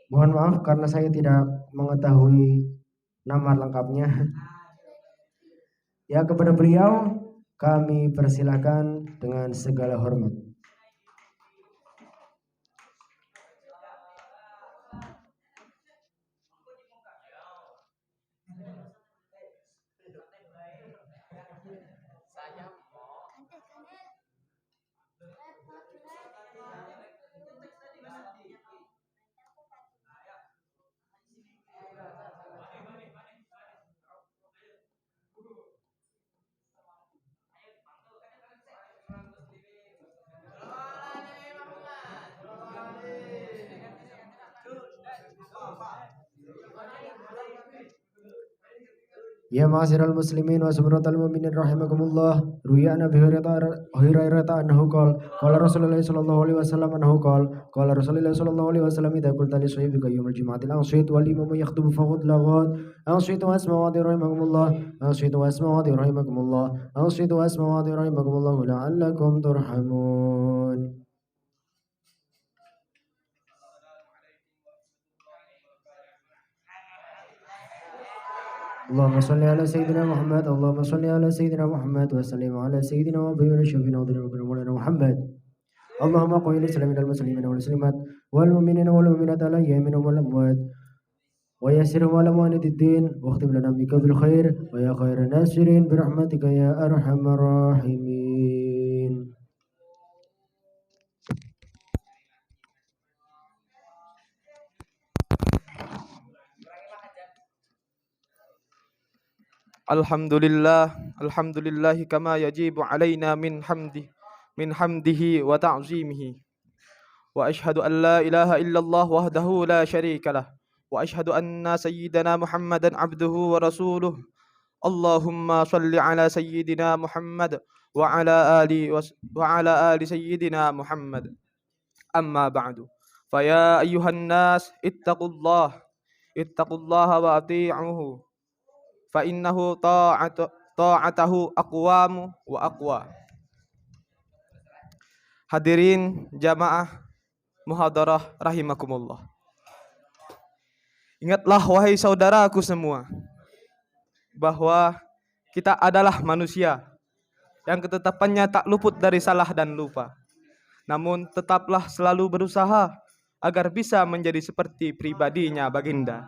Mohon maaf karena saya tidak mengetahui nama lengkapnya. Ya, kepada beliau kami persilakan dengan segala hormat. Ya ma'asyiral muslimin wa subratal mu'minin rahimakumullah. Ruya Nabi Hurairah anhu qala Rasulullah sallallahu alaihi wasallam anhu qala Rasulullah sallallahu alaihi wasallam idza qulta li sahibika yawmal jum'ati anshit wal imam yakhthubu fakhudh laghat anshit wa asma wa rahimakumullah anshit wa asma wa rahimakumullah anshit wa asma wa rahimakumullah la'allakum turhamun. اللهم صل على سيدنا محمد اللهم صل على سيدنا محمد وسلم على سيدنا وحبيبنا شفينا وذرينا مولانا محمد اللهم قل الاسلام المسلمين والمسلمات والمؤمنين والمؤمنات الاحياء منهم والاموات ويسرهم على موانئ الدين واختم لنا بك بالخير ويا خير الناصرين برحمتك يا ارحم الراحمين. Alhamdulillah kama yajibu alaina min hamdihi wa ta'zimihi. Wa ashhadu an la ilaha illallah wahdahu la syarika lah. Wa ashhadu anna sayyidana Muhammadan abduhu wa rasuluh. Allahumma salli ala sayyidina Muhammad wa ala ali sayyidina Muhammad. Amma ba'du. Fa ya ayyuhan nas ittaqullaha wa ati'uhu. Fa innahu ta'atahu aqwamu wa aqwa. Hadirin jamaah muhadarah rahimakumullah. Ingatlah wahai saudaraku semua bahwa kita adalah manusia yang ketetapannya tak luput dari salah dan lupa. Namun tetaplah selalu berusaha agar bisa menjadi seperti pribadinya baginda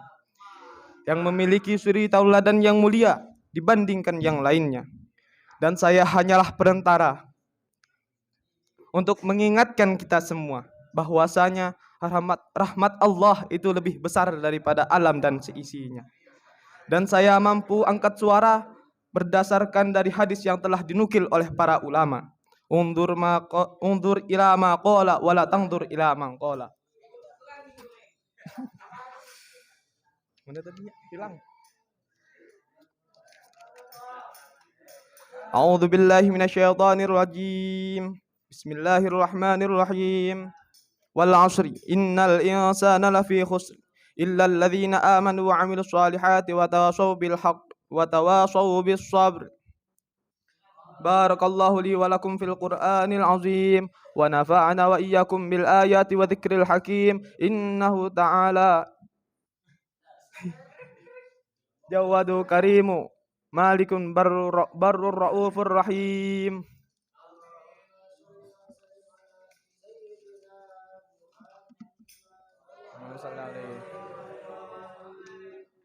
yang memiliki suri tauladan yang mulia dibandingkan yang lainnya. Dan saya hanyalah perantara untuk mengingatkan kita semua bahwasanya rahmat Allah itu lebih besar daripada alam dan seisinya. Dan saya mampu angkat suara berdasarkan dari hadis yang telah dinukil oleh para ulama. Undur ila ma qala wala tangdur ila man qala. Mana tadinya hilang? A'udzu billahi minasyaitonir rajim. Bismillahirrahmanirrahim. Wal 'ashri innal insana lafi khusr illa alladhina amanu wa 'amilus solihati wa tawassaw bil haqq wa tawassaw bis sabr. Barakallahu li wa lakum fil Qur'anil 'azim wa nafa'ana wa iyyakum bil ayati wa dzikril hakim. Innahu ta'ala Jawadu karimu malikun barrur raufur rahim.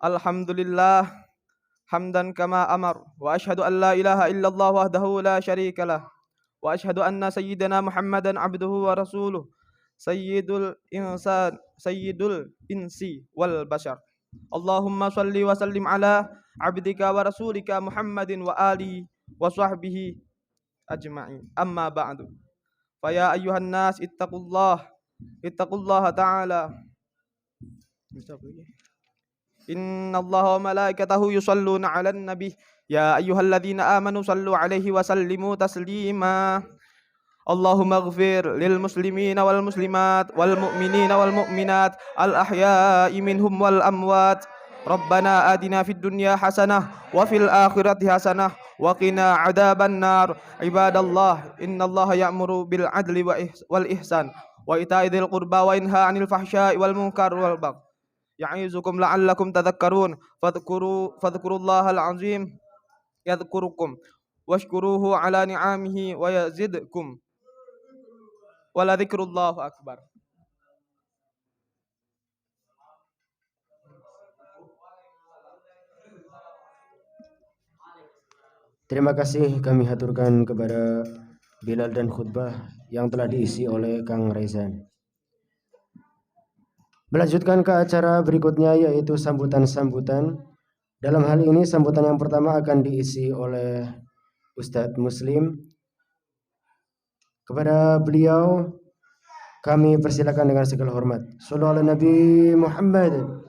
Alhamdulillah hamdan kama amar wa ashhadu an la ilaha illallah wahdahu la syarika lah wa ashhadu anna sayyidana Muhammadan abduhu wa rasuluh sayyidul insi wal bashar. Allahumma salli wa sallim ala abdika wa rasulika Muhammadin wa alihi wa sahbihi ajma'in. Amma ba'du. Fa ya ayyuhan nas ittaqullaha ta'ala. Inna Allaha wa malaikatahu yusalluna 'alan nabi ya ayyuhalladzina amanu sallu 'alaihi wa sallimu taslima. Allahumma ighfir lil muslimina wal muslimat wal mu'minina wal mu'minat al ahya'i minhum wal amwat. Rabbana atina fid dunya hasanah wa fil akhirati hasanah wa qina adzaban nar. Ibadallah, innallaha ya'muru bil adli wal ihsan wa ita'i dzil qurba wa yanha 'anil fahsya'i wal munkar wal baghi. Ya'izukum la'allakum tadhakkarun. Fadhkurullahal azim yadhkurukum washkuruhu ala ni'amihi wa yazidkum. Wala dzikrullahu akbar. Terima kasih kami haturkan kepada Bilal dan khutbah yang telah diisi oleh Kang Rezan. Melanjutkan ke acara berikutnya yaitu sambutan-sambutan. Dalam hal ini sambutan yang pertama akan diisi oleh Ustadz Muslim. Kepada beliau kami persilakan dengan segala hormat. Shallallahu ala Nabi Muhammad.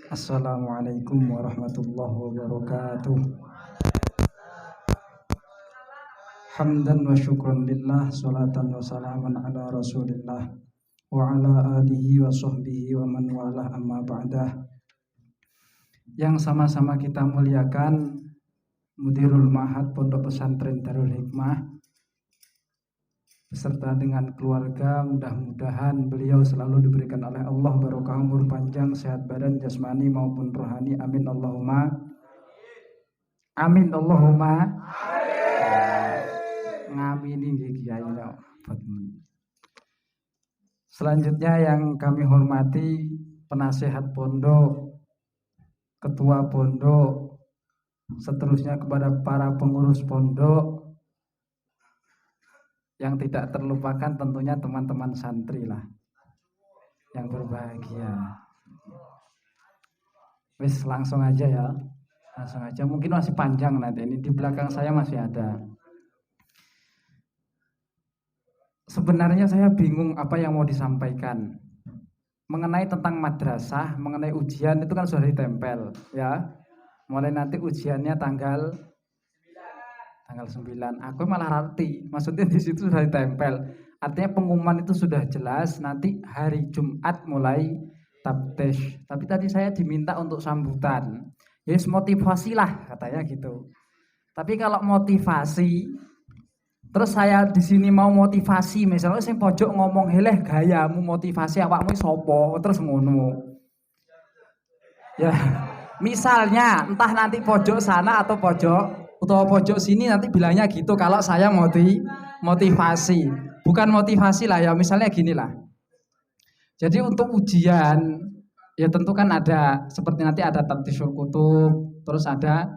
Assalamualaikum warahmatullahi wabarakatuh. Hamdan wa syukran lillah, salatan wa salaman ala rasulillah wa ala alihi wa sahbihi wa man walah, amma ba'dah. Yang sama-sama kita muliakan Mudirul Ma'had Pondok Pesantren Darul Hikmah beserta dengan keluarga, mudah-mudahan beliau selalu diberikan oleh Allah barokah umur panjang, sehat badan jasmani maupun rohani. Amin Allahumma. Amin Allahumma. Ngamini nggih Kiai. Selanjutnya yang kami hormati penasehat pondok, ketua pondok, seterusnya kepada para pengurus pondok, yang tidak terlupakan tentunya teman-teman santri lah yang berbahagia. Wis langsung aja ya, langsung aja. Mungkin masih panjang nanti, ini di belakang saya masih ada. Sebenarnya saya bingung apa yang mau disampaikan mengenai tentang madrasah, mengenai ujian itu kan sudah ditempel ya. Mulai nanti ujiannya tanggal 9. Aku malah arti, maksudnya di situ sudah ditempel. Artinya pengumuman itu sudah jelas, nanti hari Jumat mulai tabtes. Tapi tadi saya diminta untuk sambutan. Yes, motivasi lah katanya gitu. Tapi kalau motivasi, terus saya di sini mau motivasi, misalnya sing pojok ngomong heleh gayamu motivasi awakmu sopo, terus ngono. Ya, misalnya entah nanti pojok sana atau pojok sini nanti bilangnya gitu kalau saya motivasi. Bukan motivasi lah ya, misalnya gini lah. Jadi untuk ujian ya tentu kan ada seperti nanti ada tatbisul kutub, terus ada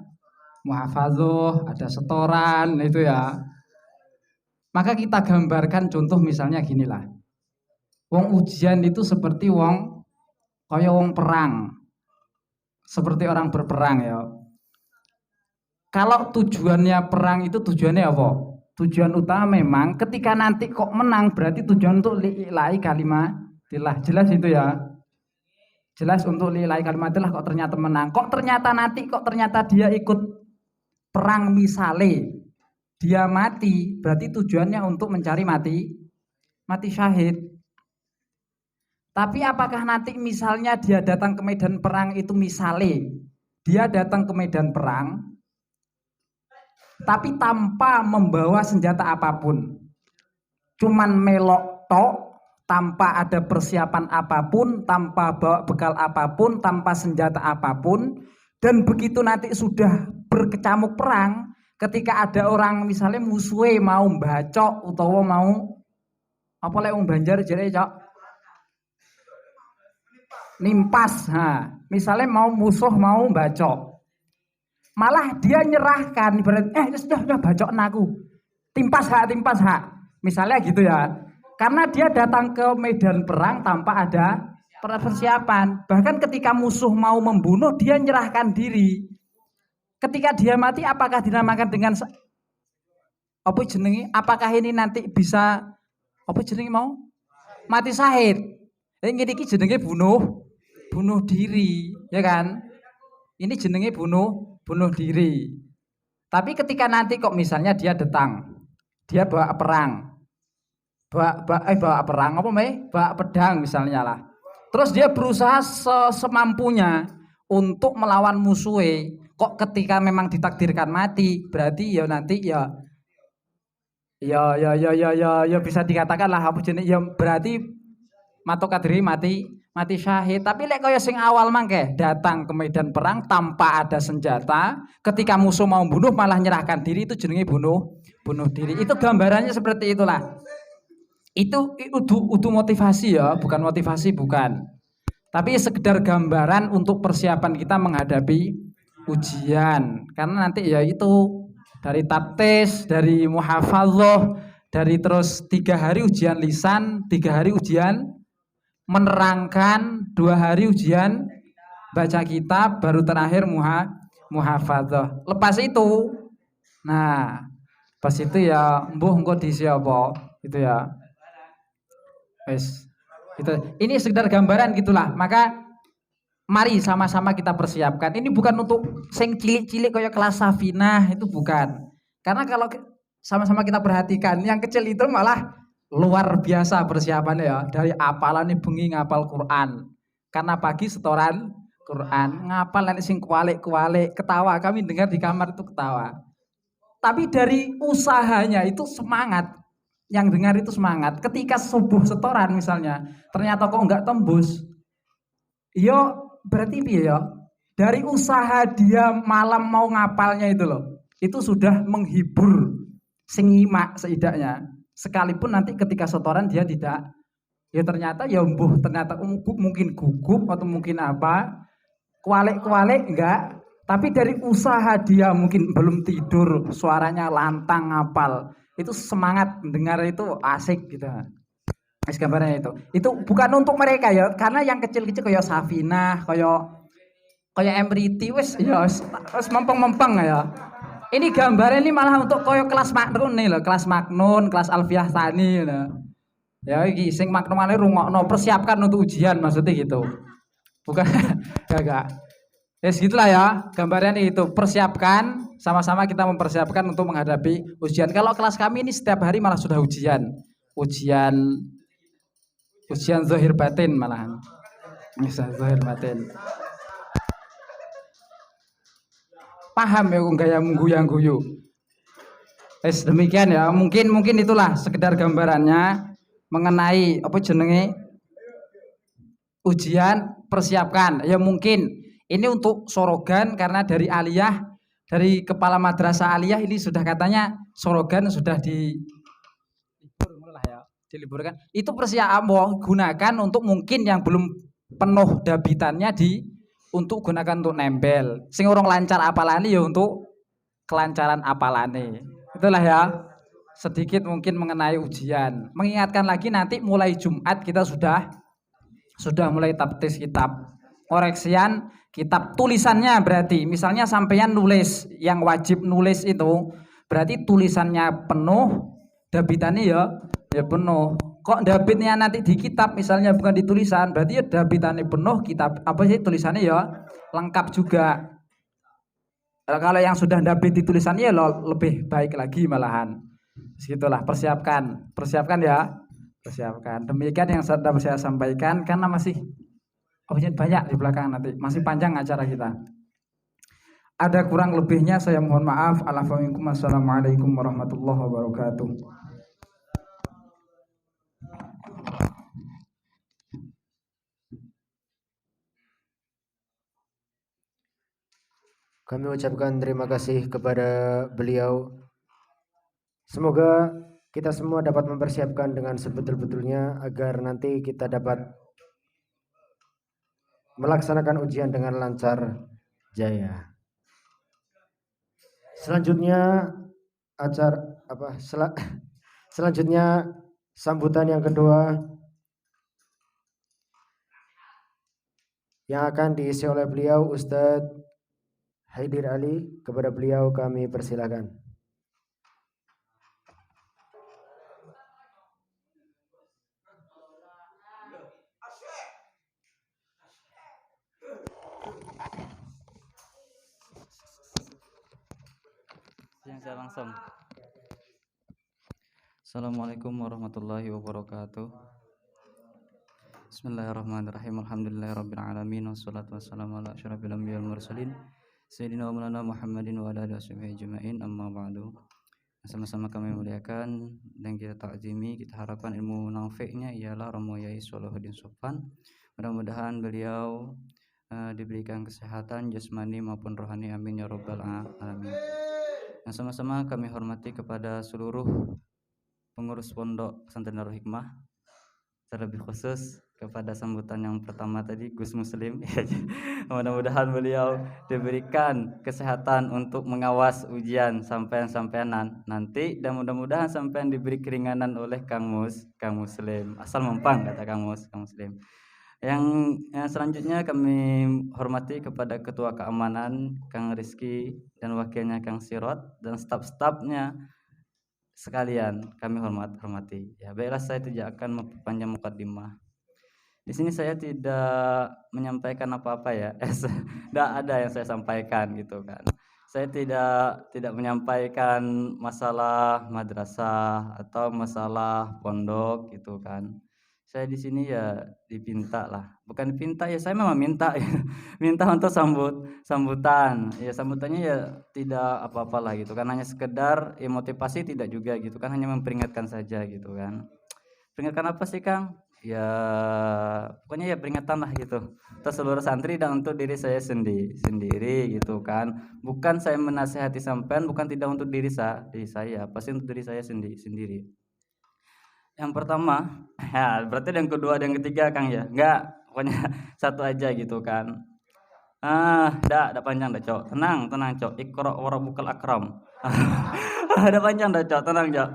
muhafadzah, ada setoran itu ya. Maka kita gambarkan contoh misalnya gini lah. Wong ujian itu seperti wong kaya wong perang. Seperti orang berperang ya. Kalau tujuannya perang itu tujuannya apa? Tujuan utama memang ketika nanti kok menang berarti tujuan untuk li'ilai kalimatillah. Jelas itu ya. Jelas untuk li'ilai kalimatillah kok ternyata menang. Kok ternyata dia ikut perang misale dia mati, berarti tujuannya untuk mencari mati syahid. Tapi apakah nanti misalnya dia datang ke medan perang itu misale dia datang ke medan perang tapi tanpa membawa senjata apapun, cuman melok tok, tanpa ada persiapan apapun, tanpa bawa bekal apapun, tanpa senjata apapun, dan begitu nanti sudah berkecamuk perang, ketika ada orang misalnya musuhe mau bacok utawa mau apa lek wong Banjar jare cok nimpas. Misalnya mau musuh mau bacok. Malah dia nyerahkan ibarat sudah bacok aku. Timpas hak. Misalnya gitu ya. Karena dia datang ke medan perang tanpa ada persiapan. Bahkan ketika musuh mau membunuh dia nyerahkan diri. Ketika dia mati apakah dinamakan dengan apa jenenge? Apakah ini nanti bisa apa jenenge mau? Mati syahid. Ini jenenge bunuh diri, ya kan? Ini jenenge bunuh diri. Tapi ketika nanti kok misalnya dia datang, dia bawa perang. Bawa perang apa bawa pedang misalnya lah. Terus dia berusaha semampunya untuk melawan musuhnya. Kok ketika memang ditakdirkan mati, berarti ya nanti ya bisa dikatakan lah apa jenis ya berarti matokadri mati syahid. Tapi lek kaya sing awal mangke datang ke medan perang tanpa ada senjata, ketika musuh mau bunuh malah nyerahkan diri, itu jenenge bunuh diri. Itu gambarannya seperti itulah. Itu motivasi ya, bukan motivasi bukan. Tapi sekedar gambaran untuk persiapan kita menghadapi ujian. Karena nanti ya itu dari taptes, dari muhafadzah, dari terus 3 hari ujian lisan, 3 hari ujian menerangkan, 2 hari ujian baca kitab, baru terakhir muhafadzah. Lepas itu, nah pas itu ya mbuh engko diisi apa gitu ya. Wes. Gitu. Ini sekedar gambaran gitulah. Maka mari sama-sama kita persiapkan. Ini bukan untuk sing cilik-cilik kayak kelas Safinah, itu bukan. Karena kalau sama-sama kita perhatikan, yang kecil itu malah luar biasa persiapannya ya. Dari apalan bengi ngapal Quran. Karena pagi setoran Quran, ngapal nanti sing kualik-kualik, ketawa. Kami dengar di kamar itu ketawa. Tapi dari usahanya itu semangat. Yang dengar itu semangat. Ketika subuh setoran misalnya, ternyata kok enggak tembus. Yo berarti piye ya? Dari usaha dia malam mau ngapalnya itu loh. Itu sudah menghibur sing nyimak setidaknya. Sekalipun nanti ketika setoran dia tidak, ya ternyata ya ternyata mungkin gugup atau mungkin apa, kualik-kualik enggak. Tapi dari usaha dia mungkin belum tidur, suaranya lantang ngapal. Itu semangat mendengar itu asik gitu. Gambarnya itu bukan untuk mereka ya, karena yang kecil-kecil kayak Safinah, kayak Emriti wis mempeng-mempeng ya. Ini gambarnya ini malah untuk kayak kelas maknun nih loh, kelas maknun, kelas alfiah tani gitu. Ya iki sing maknumane rungokno, persiapkan untuk ujian maksudnya gitu. Bukan enggak. Ya segitulah ya, gambarnya itu persiapkan, sama-sama kita mempersiapkan untuk menghadapi ujian. Kalau kelas kami ini setiap hari malah sudah ujian zahir batin malahan. Zahir batin. Paham ya gaya mengguyang-guyu. Demikian ya, mungkin itulah sekedar gambarannya mengenai apa jenenge ujian, persiapkan. Ya mungkin ini untuk sorogan karena dari aliyah, dari kepala madrasah aliyah ini sudah katanya sorogan sudah diliburkan. Itu persiapan gunakan untuk mungkin yang belum penuh dabitannya untuk gunakan untuk nempel. Sing orang lancar apalane ya untuk kelancaran apalane. Itulah ya. Sedikit mungkin mengenai ujian. Mengingatkan lagi nanti mulai Jumat kita sudah mulai taptis kitab. Koreksian kitab tulisannya berarti misalnya sampeyan nulis yang wajib nulis itu berarti tulisannya penuh, dabitannya ya penuh. Kok dabitnya nanti di kitab misalnya bukan di tulisan, berarti ya dabitannya penuh, kitab apa sih tulisannya ya lengkap juga. Kalau yang sudah dabit di tulisannya ya lebih baik lagi malahan. Segitulah persiapkan ya. Persiapkan. Demikian yang sudah saya sampaikan karena masih banyak di belakang nanti, masih panjang acara kita. Ada kurang lebihnya saya mohon maaf. Assalamualaikum warahmatullahi wabarakatuh. Kami ucapkan terima kasih kepada beliau. Semoga kita semua dapat mempersiapkan dengan sebetul-betulnya agar nanti kita dapat melaksanakan ujian dengan lancar jaya. Selanjutnya selanjutnya sambutan yang kedua yang akan diisi oleh beliau Ustadz Haidir Ali. Kepada beliau kami persilakan. Yang saya langsung. Assalamualaikum warahmatullahi wabarakatuh. Bismillahirrahmanirrahim. Alhamdulillahirabbil alamin wassalatu wassalamu ala asyrafil anbiya'i wal mursalin sayyidina wa maulana Muhammadin wa ala alihi washabihi ajmain. Amma ba'du. Sama-sama kami muliakan dan kita takzimi, kita harapkan ilmu nafi'nya ialah Romo Yai Salahuddin Sofwan. Mudah-mudahan beliau diberikan kesehatan jasmani maupun rohani, amin ya rabbal alamin. Nah, sama-sama kami hormati kepada seluruh pengurus pondok pesantren Darul Hikmah, terlebih khusus kepada sambutan yang pertama tadi Gus Muslim. Mudah-mudahan beliau diberikan kesehatan untuk mengawas ujian sampean-sampeanan nanti, dan mudah-mudahan sampean diberi keringanan oleh Kang Muslim. Asal mempang kata Kang Muslim. Yang selanjutnya kami hormati kepada Ketua Keamanan Kang Rizky dan wakilnya Kang Sirot dan staf-stafnya sekalian kami hormati. Ya, baiklah, saya tidak akan memperpanjang mukadimah. Di sini saya tidak menyampaikan apa-apa ya. Tidak ada yang saya sampaikan gitu kan. Saya tidak menyampaikan masalah madrasah atau masalah pondok gitu kan. Saya di sini ya dipinta lah, bukan dipinta ya, saya memang minta ya. Minta untuk sambutan. Ya sambutannya ya tidak apa-apa lah gitu kan, hanya sekedar ya motivasi tidak juga gitu kan, hanya memperingatkan saja gitu kan. Peringatkan apa sih Kang? Ya pokoknya ya peringatan lah gitu untuk seluruh santri dan untuk diri saya sendiri gitu kan. Bukan saya menasihati sampean, bukan tidak untuk diri saya, pasti untuk diri saya sendiri. Yang pertama, ya berarti yang kedua dan yang ketiga Kang ya? Enggak, pokoknya satu aja gitu kan. Dah panjang dah Cok. Tenang Cok. Iqra wa rabbukal akram. Dah panjang dah Cok, tenang Cok.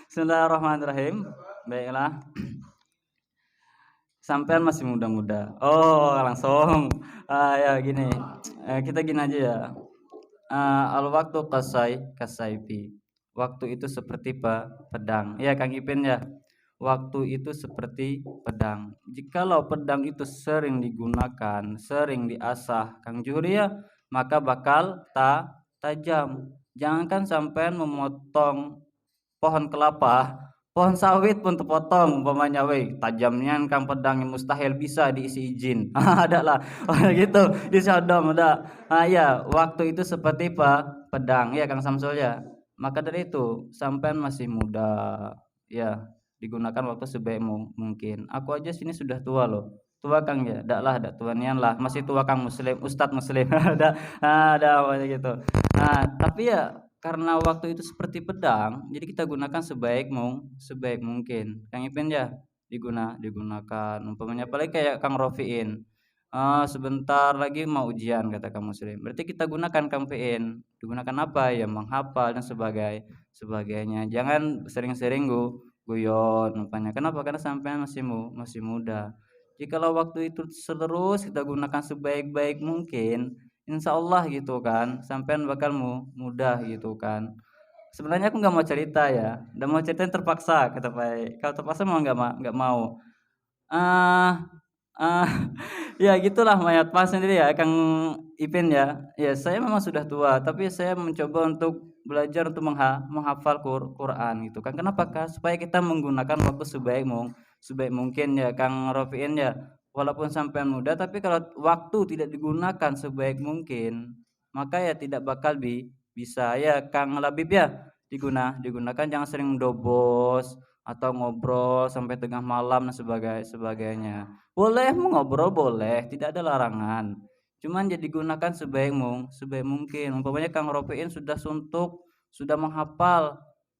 Bismillahirrahmanirrahim. Baiklah. Sampean masih muda-muda. Oh, langsung. Ya gini. Kita gini aja ya. Al waktu kasaifi. Waktu itu seperti pedang. Ya Kang Ipin ya. Waktu itu seperti pedang. Jikalau pedang itu sering digunakan, sering diasah Kang Juhri ya, maka bakal tajam. Jangankan sampean memotong pohon kelapa, pohon sawit pun terpotong umpamanya tajamnya Kang pedang yang mustahil bisa diisi izin. Ada lah. Gitu, disodom ada. Ya, waktu itu seperti pedang ya Kang Samsul ya. Maka dari itu sampean masih muda ya, digunakan waktu sebaik mungkin. Aku aja sini sudah tua loh. Tua Kang ya, dak tuanian lah, masih tua Kang Muslim, Ustadz Muslim. ada gitu. Tapi ya karena waktu itu seperti pedang, jadi kita gunakan sebaik mungkin. Kang Ipin ya digunakan umpamanya apalagi kayak Kang Rofiin. Sebentar lagi mau ujian kata Kang Muslim. Berarti kita gunakan Kang PN. Digunakan apa ya? Menghafal dan sebagainya. Jangan sering-sering guyon umpamanya. Kenapa? Karena sampean masih muda. Jikalau waktu itu terus kita gunakan sebaik-baik mungkin, insya Allah gitu kan, sampean bakal mudah gitu kan. Sebenarnya aku nggak mau cerita ya, udah mau cerita terpaksa kata Pak. Kalau terpaksa mau nggak mau. Ya gitulah mayat pas sendiri ya Kang Ipin ya. Ya saya memang sudah tua, tapi saya mencoba untuk belajar untuk menghafal Quran gitu kan. Kenapa Kak? Supaya kita menggunakan waktu sebaik mungkin ya Kang Rofiin ya. Walaupun sampean muda, tapi kalau waktu tidak digunakan sebaik mungkin, maka ya tidak bakal bisa ya Kang Labib ya. Digunakan, jangan sering dobos atau ngobrol sampai tengah malam dan sebagainya. Boleh ngobrol, boleh, tidak ada larangan. Cuman jadi gunakan sebaik mungkin. Umpamanya Kang Rofiin sudah suntuk, sudah menghafal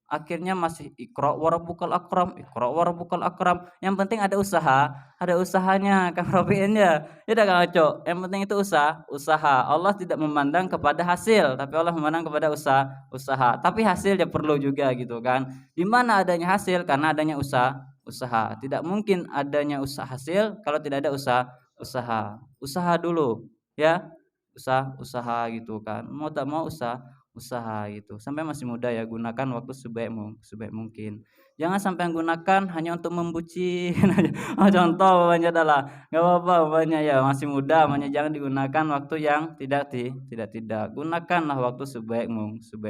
Akhirnya masih Iqra wa rabbukal akram, Iqra wa rabbukal akram. Yang penting ada usaha, ada usahanya Kang Robiin ya. Ya udah Kang Aco, yang penting itu usaha. Allah tidak memandang kepada hasil, tapi Allah memandang kepada usaha. Tapi hasilnya perlu juga gitu kan. Di mana adanya hasil? Karena adanya usaha. Tidak mungkin adanya hasil kalau tidak ada usaha. Usaha dulu ya. Usaha gitu kan. Mau tak mau usaha gitu. Sampai masih muda ya, gunakan waktu sebaik mungkin. Jangan sampai gunakan hanya untuk membucin aja. Contoh umpamanya adalah nggak apa-apa umpamanya ya masih muda, umpamanya jangan digunakan waktu yang tidak. Gunakanlah waktu sebaik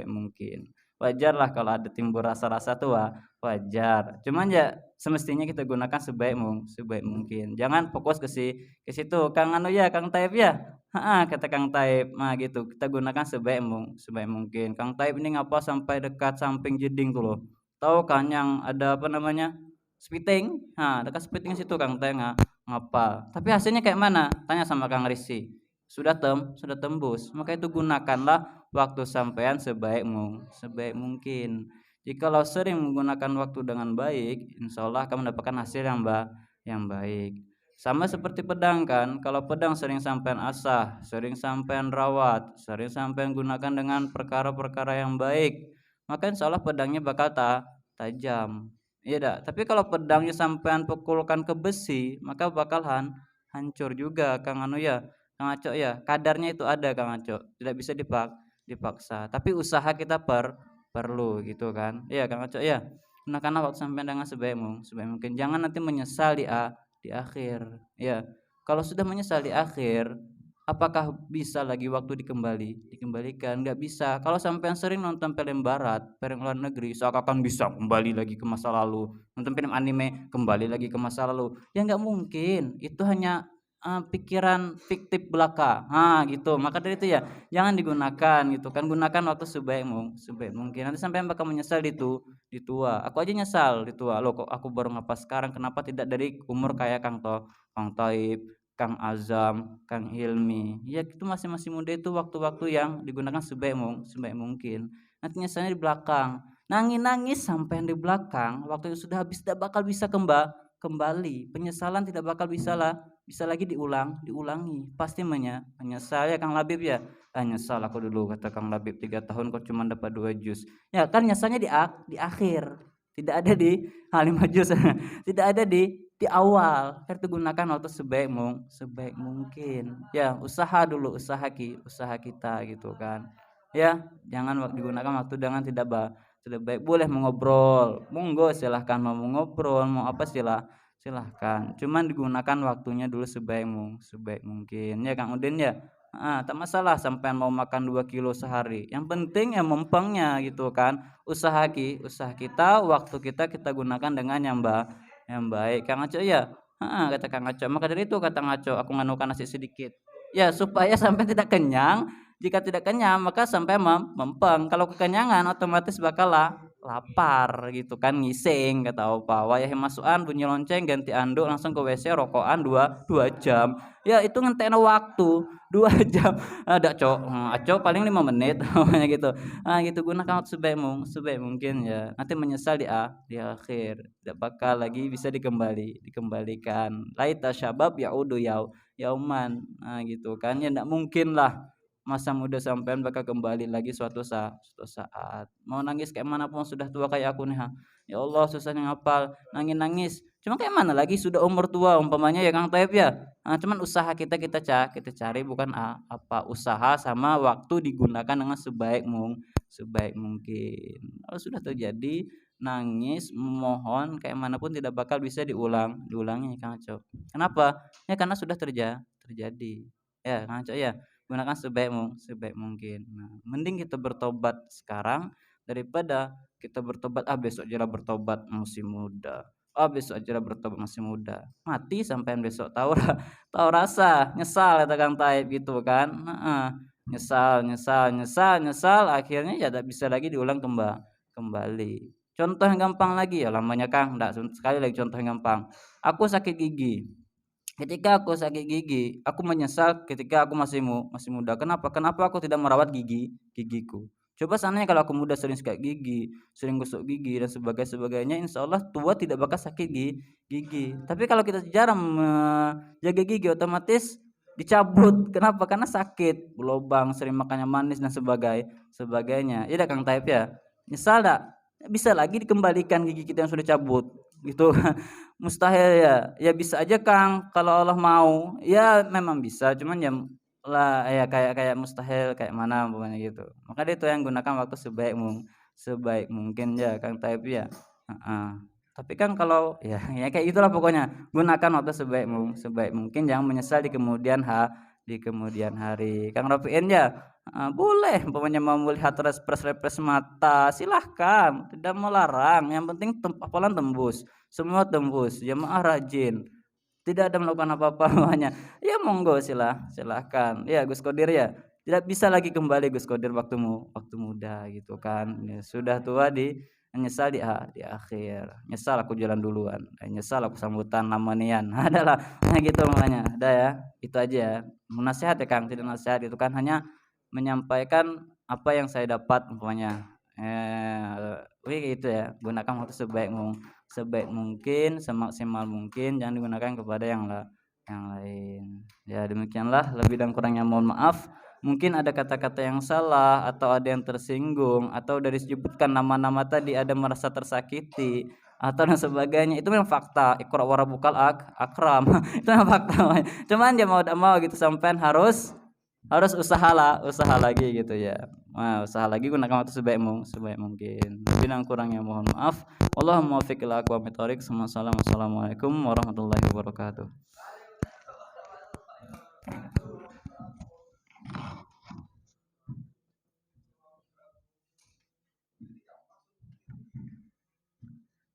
mungkin. Wajarlah kalau ada timbul rasa-rasa tua, wajar. Cuman ya semestinya kita gunakan sebaik mungkin. Jangan fokus ke situ. Kang Taib ya. Kata Kang Taib, nah gitu. Kita gunakan sebaik mungkin. Kang Taib ini ngapa sampai dekat samping jeding tuh loh. Tahu kan yang ada apa namanya? Spiting. Dekat spiting situ Kang Taib ngapa. Tapi hasilnya kayak mana? Tanya sama Kang Risi. Sudah tembus. Maka itu gunakanlah waktu sampean sebaik mungkin. Jikalau sering menggunakan waktu dengan baik, insya Allah akan mendapatkan hasil yang baik. Sama seperti pedang kan, kalau pedang sering sampean asah, sering sampean rawat, sering sampean gunakan dengan perkara-perkara yang baik, maka insya Allah pedangnya bakal tajam. Iya dah. Tapi kalau pedangnya sampean pukulkan ke besi, maka bakal hancur juga Kang Kang Aco ya. Kadarnya itu ada Kang Aco, tidak bisa dipaksa. Tapi usaha kita perlu gitu kan. Iya Kang Aco ya. Gunakanlah waktu sampean dengan sebaik mungkin. Jangan nanti menyesal di akhir ya. Kalau sudah menyesal di akhir, apakah bisa lagi waktu dikembalikan? Nggak bisa. Kalau sampai sering nonton film barat, film luar negeri, seakan bisa kembali lagi ke masa lalu. Nonton film anime, kembali lagi ke masa lalu. Ya nggak mungkin. Itu hanya pikiran fiktif belaka. Gitu. Maka dari itu ya jangan digunakan gitu kan. Gunakan waktu sebaik mungkin. Nanti sampai bakal menyesal di tua. Aku aja nyesal di tua. Loh kok aku baru ngapa sekarang? Kenapa tidak dari umur kayak Kang Taib, Kang Azam, Kang Hilmi. Ya itu masih muda itu waktu-waktu yang digunakan sebaik mungkin. Nanti nyesalnya di belakang. Nangis sampai di belakang, waktu itu sudah habis tidak bakal bisa kembali. Penyesalan tidak bakal bisa lagi diulangi. Pasti menyesal ya Kang Labib ya. Nyesal aku dulu kata Kang Labib 3 tahun kok cuma dapat 2 juz. Ya kan nyesalnya di akhir. Tidak ada di 5 juz. Tidak ada di awal. Kita gunakan waktu sebaik mungkin. Ya, usaha dulu, usaha kita gitu kan. Ya, jangan digunakan waktu dengan tidak baik. Boleh mengobrol, monggo silahkan mau ngobrol, mau apa silahkan. Cuman digunakan waktunya dulu sebaik mungkin. Ya Kang Udin ya. Tak masalah sampai mau makan 2 kilo sehari. Yang penting ya mempengnya gitu kan. Usaha kita, waktu kita gunakan dengan yang baik. Kang Aco ya. Kata Kang Aco. Maka dari itu kata Kang Aco, aku nganukan nasi sedikit. Ya supaya sampai tidak kenyang. Jika tidak kenyang maka sampai mempeng. Kalau kekenyangan otomatis bakal lapar gitu kan, ngising kata opa. Wayahe masukan bunyi lonceng ganti anduk langsung ke WC rokokan 2 jam. Ya itu ngentekno waktu 2 jam. Ada Aco paling 5 menit namanya gitu. Gitu gunakan waktu sebaik mungkin ya. Nanti menyesal di akhir. Tidak bakal lagi bisa dikembalikan. Laita syabab yaudu yauman. Gitu kan ya, tidak mungkin lah masa muda sampean bakal kembali lagi suatu saat. Mau nangis kayak mana pun sudah tua kayak aku nih. Ya Allah susahnya ngapal, nangis. Cuma kayak mana lagi sudah umur tua umpamanya ya Kang Taib ya. Cuman usaha kita cari bukan apa usaha sama waktu digunakan dengan sebaik mungkin. Kalau sudah terjadi nangis mohon kayak manapun tidak bakal bisa diulangi Kang Cok. Kenapa? Ya karena sudah terjadi. Ya Kang Cok ya. Gunakan sebaik mungkin. Nah, mending kita bertobat sekarang daripada kita bertobat besok aja bertobat masih muda. Besok aja bertobat masih muda. Mati sampai besok tahu rasa, nyesal kata Kang Taib gitu kan. Nyesal akhirnya ya tidak bisa lagi diulang kembali. Contoh yang gampang lagi ya lamanya Kang, enggak sekali lagi contoh yang gampang. Aku sakit gigi. Ketika aku sakit gigi, aku menyesal ketika aku masih muda. Kenapa aku tidak merawat gigiku? Coba seandainya kalau aku muda sering sikat gigi, sering gosok gigi dan sebagainya, insya Allah tua tidak bakal sakit gigi. Tapi kalau kita jarang menjaga gigi, otomatis dicabut. Kenapa? Karena sakit, berlubang, sering makannya manis dan sebagainya. Iya dah Kang Taib ya. Nyesal dak? Bisa lagi dikembalikan gigi kita yang sudah cabut. Gitu. Mustahil ya. Ya bisa aja Kang kalau Allah mau. Ya memang bisa, cuman ya lah ya kayak mustahil kayak mana umpamanya gitu. Maka dia itu yang gunakan waktu sebaik mungkin ya Kang Taib ya. Heeh. Tapi kan kalau ya kayak itulah pokoknya. Gunakan waktu sebaik mungkin, jangan menyesal di kemudian hari. Kang Rofiin ya boleh umpamanya mau melihat refresh mata silahkan, tidak melarang. Yang penting hafalan tembus, semua tembus. Jamaah rajin. Tidak ada melakukan apa-apa namanya. Ya monggo silahkan. Ya Gus Kodir ya. Tidak bisa lagi kembali Gus Kodir waktu muda gitu kan. Ya, sudah tua nyesal di akhir. Nyesal aku jalan duluan. Nyesal aku sambutan namanian. Adalah gitu makanya. Ada ya. Itu aja. Nasihat ya Kang, tidak nasihat itu kan hanya menyampaikan apa yang saya dapat umpamanya. Gitu ya. Gunakan waktu sebaik mungkin, semaksimal mungkin, jangan digunakan kepada yang lain. Ya demikianlah, lebih dan kurangnya mohon maaf. Mungkin ada kata-kata yang salah atau ada yang tersinggung atau dari disebutkan nama-nama tadi ada merasa tersakiti atau dan sebagainya. Itu memang fakta. Iqra wa rabbukal akram. Itu memang fakta. Cuman dia mau gitu sampean harus usaha lagi gitu ya. Nah, usaha lagi gunakan waktu sebaik mungkin. Lebih dan kurangnya mohon maaf. Allahumma muwaffiq ila aqwamit thoriq. Assalamualaikum warahmatullahi wabarakatuh.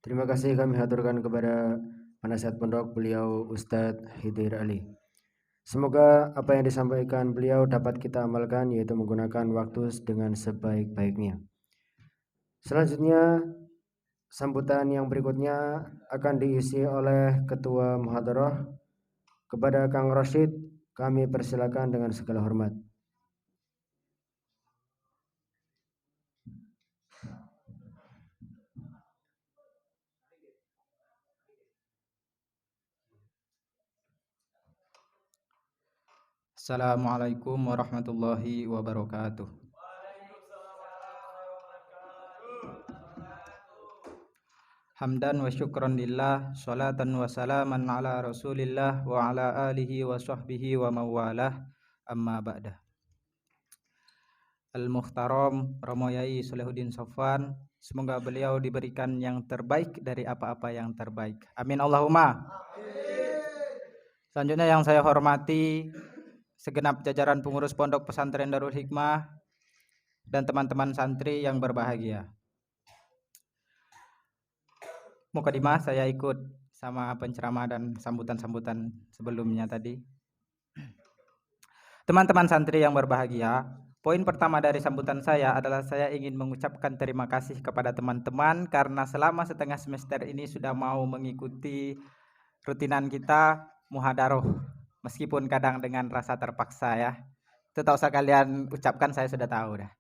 Terima kasih kami haturkan kepada penasihat pondok beliau Ustadz Hidir Ali. Semoga apa yang disampaikan beliau dapat kita amalkan, yaitu menggunakan waktu dengan sebaik-baiknya. Selanjutnya, sambutan yang berikutnya akan diisi oleh Ketua Muhadarah. Kepada Kang Rashid, kami persilakan dengan segala hormat. Assalamualaikum warahmatullahi wabarakatuh. Hamdan wa syukran lillah, salatan wa salaman ala rasulillah wa ala alihi wa sahbihi wa mawalah, amma ba'dah. Al-Muhtaram Romo Yai Solehuddin Sofwan, semoga beliau diberikan yang terbaik dari apa-apa yang terbaik. Amin Allahumma. Selanjutnya yang saya hormati segenap jajaran pengurus Pondok Pesantren Darul Hikmah dan teman-teman santri yang berbahagia. Mukadimah saya ikut sama penceramah dan sambutan-sambutan sebelumnya tadi. Teman-teman santri yang berbahagia, poin pertama dari sambutan saya adalah saya ingin mengucapkan terima kasih kepada teman-teman karena selama setengah semester ini sudah mau mengikuti rutinan kita muhadaroh. Meskipun kadang dengan rasa terpaksa ya. Itu tak usah kalian ucapkan, saya sudah tahu dah.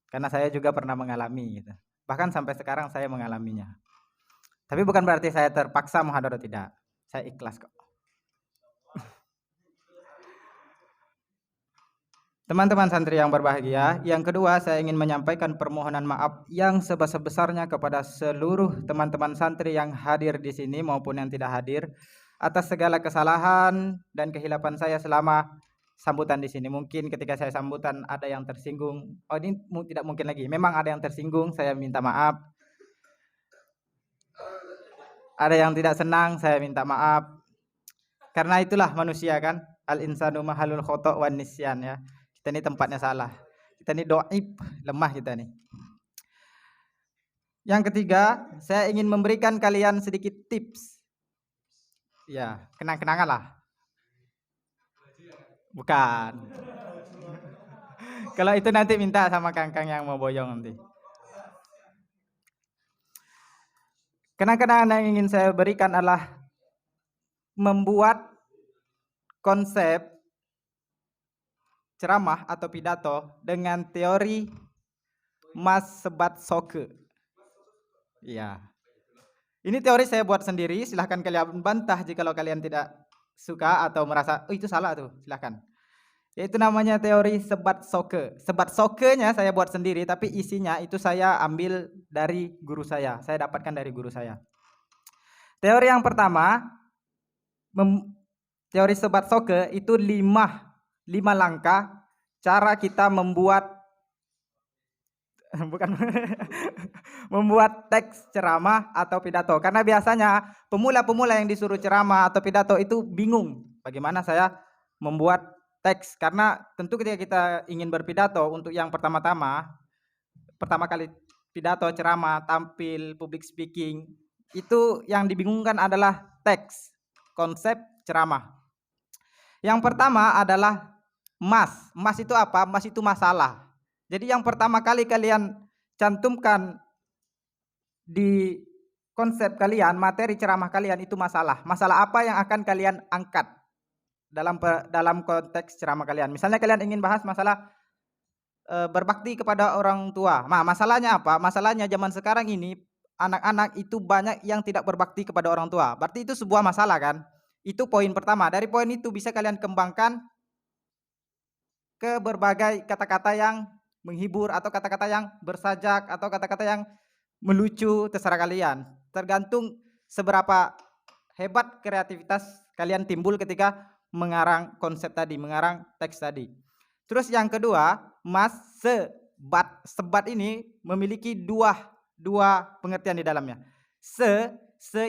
Karena saya juga pernah mengalami gitu. Bahkan sampai sekarang saya mengalaminya. Tapi bukan berarti saya terpaksa muhadaroh, tidak. Saya ikhlas kok. Teman-teman santri yang berbahagia, yang kedua saya ingin menyampaikan permohonan maaf yang sebesar-besarnya kepada seluruh teman-teman santri yang hadir di sini maupun yang tidak hadir atas segala kesalahan dan kehilapan saya selama sambutan di sini. Mungkin ketika saya sambutan ada yang tersinggung. Oh, ini tidak mungkin lagi. Memang ada yang tersinggung, saya minta maaf. Ada yang tidak senang, saya minta maaf. Karena itulah manusia kan. Al-insanu mahalul khoto' wan nisyan ya. Kita ini tempatnya salah. Kita ini do'ib, lemah kita nih. Yang ketiga, saya ingin memberikan kalian sedikit tips. Ya, kenang-kenangan lah. Bukan. Kalau itu nanti minta sama kang-kang yang mau boyong nanti. Kenang-kenangan yang ingin saya berikan adalah membuat konsep ceramah atau pidato dengan teori mas sebat soke. Iya. Ini teori saya buat sendiri, silahkan kalian bantah jika kalian tidak suka atau merasa, oh itu salah tuh, silahkan. Yaitu namanya teori sebat soke. Sebat sokenya saya buat sendiri, tapi isinya itu saya ambil dari guru saya dapatkan dari guru saya. Teori yang pertama, teori sebat soke itu 5 langkah cara kita membuat membuat teks ceramah atau pidato. Karena biasanya pemula-pemula yang disuruh ceramah atau pidato itu bingung bagaimana saya membuat teks. Karena tentu ketika kita ingin berpidato untuk yang pertama kali pidato, ceramah, tampil, public speaking, itu yang dibingungkan adalah teks, konsep ceramah. Yang pertama adalah mas. Mas itu apa? Mas itu masalah. Jadi yang pertama kali kalian cantumkan di konsep kalian, materi ceramah kalian itu masalah. Masalah apa yang akan kalian angkat dalam konteks ceramah kalian. Misalnya kalian ingin bahas masalah berbakti kepada orang tua. Nah, masalahnya apa? Masalahnya zaman sekarang ini anak-anak itu banyak yang tidak berbakti kepada orang tua. Berarti itu sebuah masalah kan? Itu poin pertama. Dari poin itu bisa kalian kembangkan ke berbagai kata-kata yang menghibur atau kata-kata yang bersajak atau kata-kata yang melucu, terserah kalian. Tergantung seberapa hebat kreativitas kalian timbul ketika mengarang konsep tadi, mengarang teks tadi. Terus yang kedua, mas sebat. Sebat ini memiliki dua pengertian di dalamnya. Se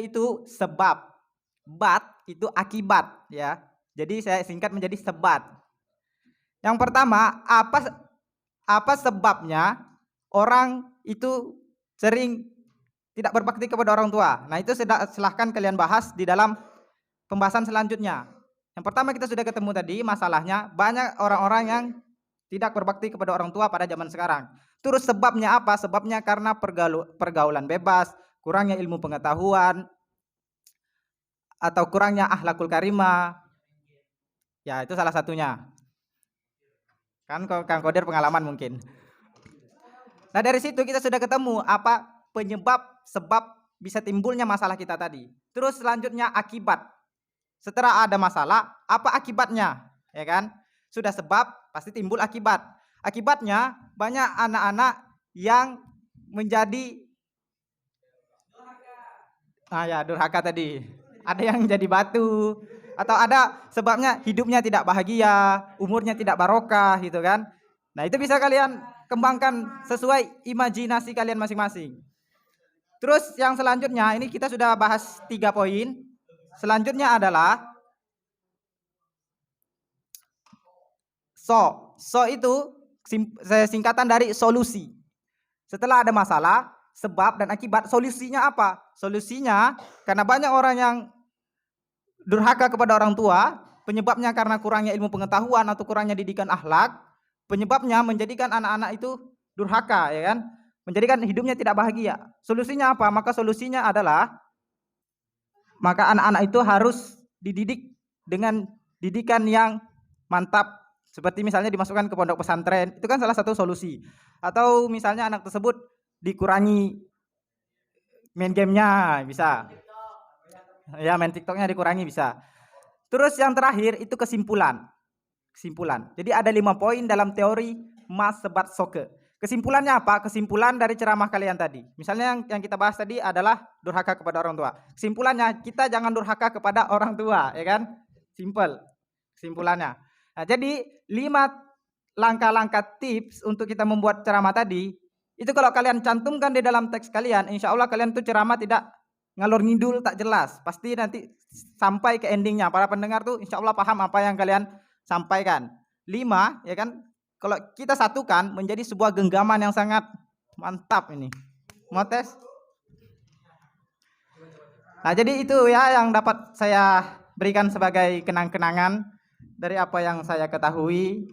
itu sebab, bat itu akibat ya. Jadi saya singkat menjadi sebat. Yang pertama, apa sebabnya orang itu sering tidak berbakti kepada orang tua? Nah, itu silahkan kalian bahas di dalam pembahasan selanjutnya. Yang pertama kita sudah ketemu tadi masalahnya, banyak orang-orang yang tidak berbakti kepada orang tua pada zaman sekarang. Terus sebabnya apa? Sebabnya karena pergaulan bebas, kurangnya ilmu pengetahuan, atau kurangnya akhlakul karimah. Ya, itu salah satunya. Kan Kang Kodir pengalaman mungkin. Nah, dari situ kita sudah ketemu apa sebab bisa timbulnya masalah kita tadi. Terus selanjutnya akibat. Setelah ada masalah, apa akibatnya? Ya kan? Sudah sebab, pasti timbul akibat. Akibatnya banyak anak-anak yang menjadi durhaka tadi. Ada yang jadi batu, atau ada sebabnya hidupnya tidak bahagia, umurnya tidak barokah gitu kan. Nah, itu bisa kalian kembangkan sesuai imajinasi kalian masing-masing. Terus yang selanjutnya, ini kita sudah bahas 3 poin. Selanjutnya adalah so itu singkatan dari solusi. Setelah ada masalah, sebab dan akibat, solusinya apa? Solusinya karena banyak orang yang durhaka kepada orang tua, penyebabnya karena kurangnya ilmu pengetahuan atau kurangnya didikan akhlak, penyebabnya menjadikan anak-anak itu durhaka, ya kan? Menjadikan hidupnya tidak bahagia. Solusinya apa? Maka solusinya adalah maka anak-anak itu harus dididik dengan didikan yang mantap. Seperti misalnya dimasukkan ke pondok pesantren, itu kan salah satu solusi. Atau misalnya anak tersebut dikurangi main gamenya, bisa. Ya, main TikToknya dikurangi bisa. Terus yang terakhir itu kesimpulan. Jadi ada 5 poin dalam teori mas sebat soke. Kesimpulannya apa? Kesimpulan dari ceramah kalian tadi. Misalnya yang kita bahas tadi adalah durhaka kepada orang tua. Kesimpulannya kita jangan durhaka kepada orang tua, ya kan? Simple kesimpulannya. Nah, jadi 5 langkah-langkah tips untuk kita membuat ceramah tadi, itu kalau kalian cantumkan di dalam teks kalian, insya Allah kalian tuh ceramah tidak ngalor ngidul tak jelas. Pasti nanti sampai ke endingnya. Para pendengar tuh insya Allah paham apa yang kalian sampaikan. 5, ya kan? Kalau kita satukan menjadi sebuah genggaman yang sangat mantap ini. Mau tes? Nah, jadi itu ya yang dapat saya berikan sebagai kenang-kenangan dari apa yang saya ketahui.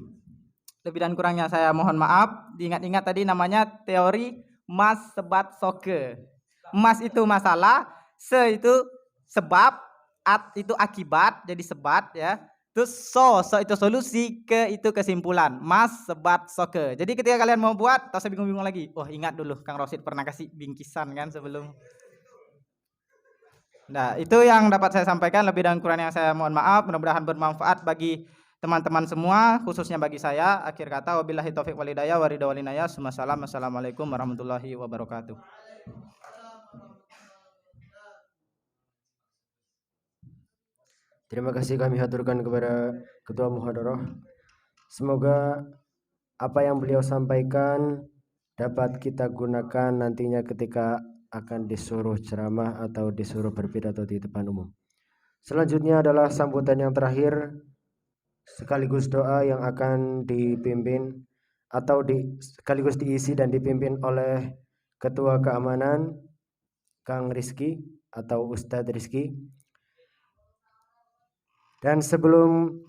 Lebih dan kurangnya saya mohon maaf. Diingat-ingat tadi namanya teori mas sebat soke. Mas itu masalah, se itu sebab, at itu akibat, jadi sebat ya. Terus so itu solusi, ke itu kesimpulan. Mas, sebat, soke. Jadi ketika kalian mau buat, tak usah bingung-bingung lagi. Oh, ingat dulu Kang Rosid pernah kasih bingkisan kan sebelum. Nah, itu yang dapat saya sampaikan. Lebih dan kurang yang saya mohon maaf. Mudah-mudahan bermanfaat bagi teman-teman semua, khususnya bagi saya. Akhir kata, wabillahi taufiq walhidayah, waridha walinayah. Assalamualaikum warahmatullahi wabarakatuh. Terima kasih kami haturkan kepada Ketua Muhadarah. Semoga apa yang beliau sampaikan dapat kita gunakan nantinya ketika akan disuruh ceramah atau disuruh berpidato di depan umum. Selanjutnya adalah sambutan yang terakhir sekaligus doa yang akan dipimpin atau sekaligus diisi dan dipimpin oleh Ketua Keamanan Kang Rizky atau Ustadz Rizky. Dan sebelum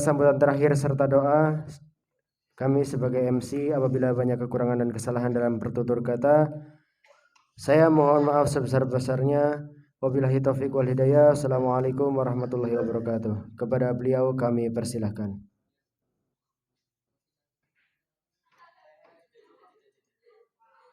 sambutan terakhir serta doa, kami sebagai MC apabila banyak kekurangan dan kesalahan dalam bertutur kata, saya mohon maaf sebesar-besarnya. Wabillahi taufiq wal hidayah. Assalamualaikum warahmatullahi wabarakatuh. Kepada beliau kami persilahkan.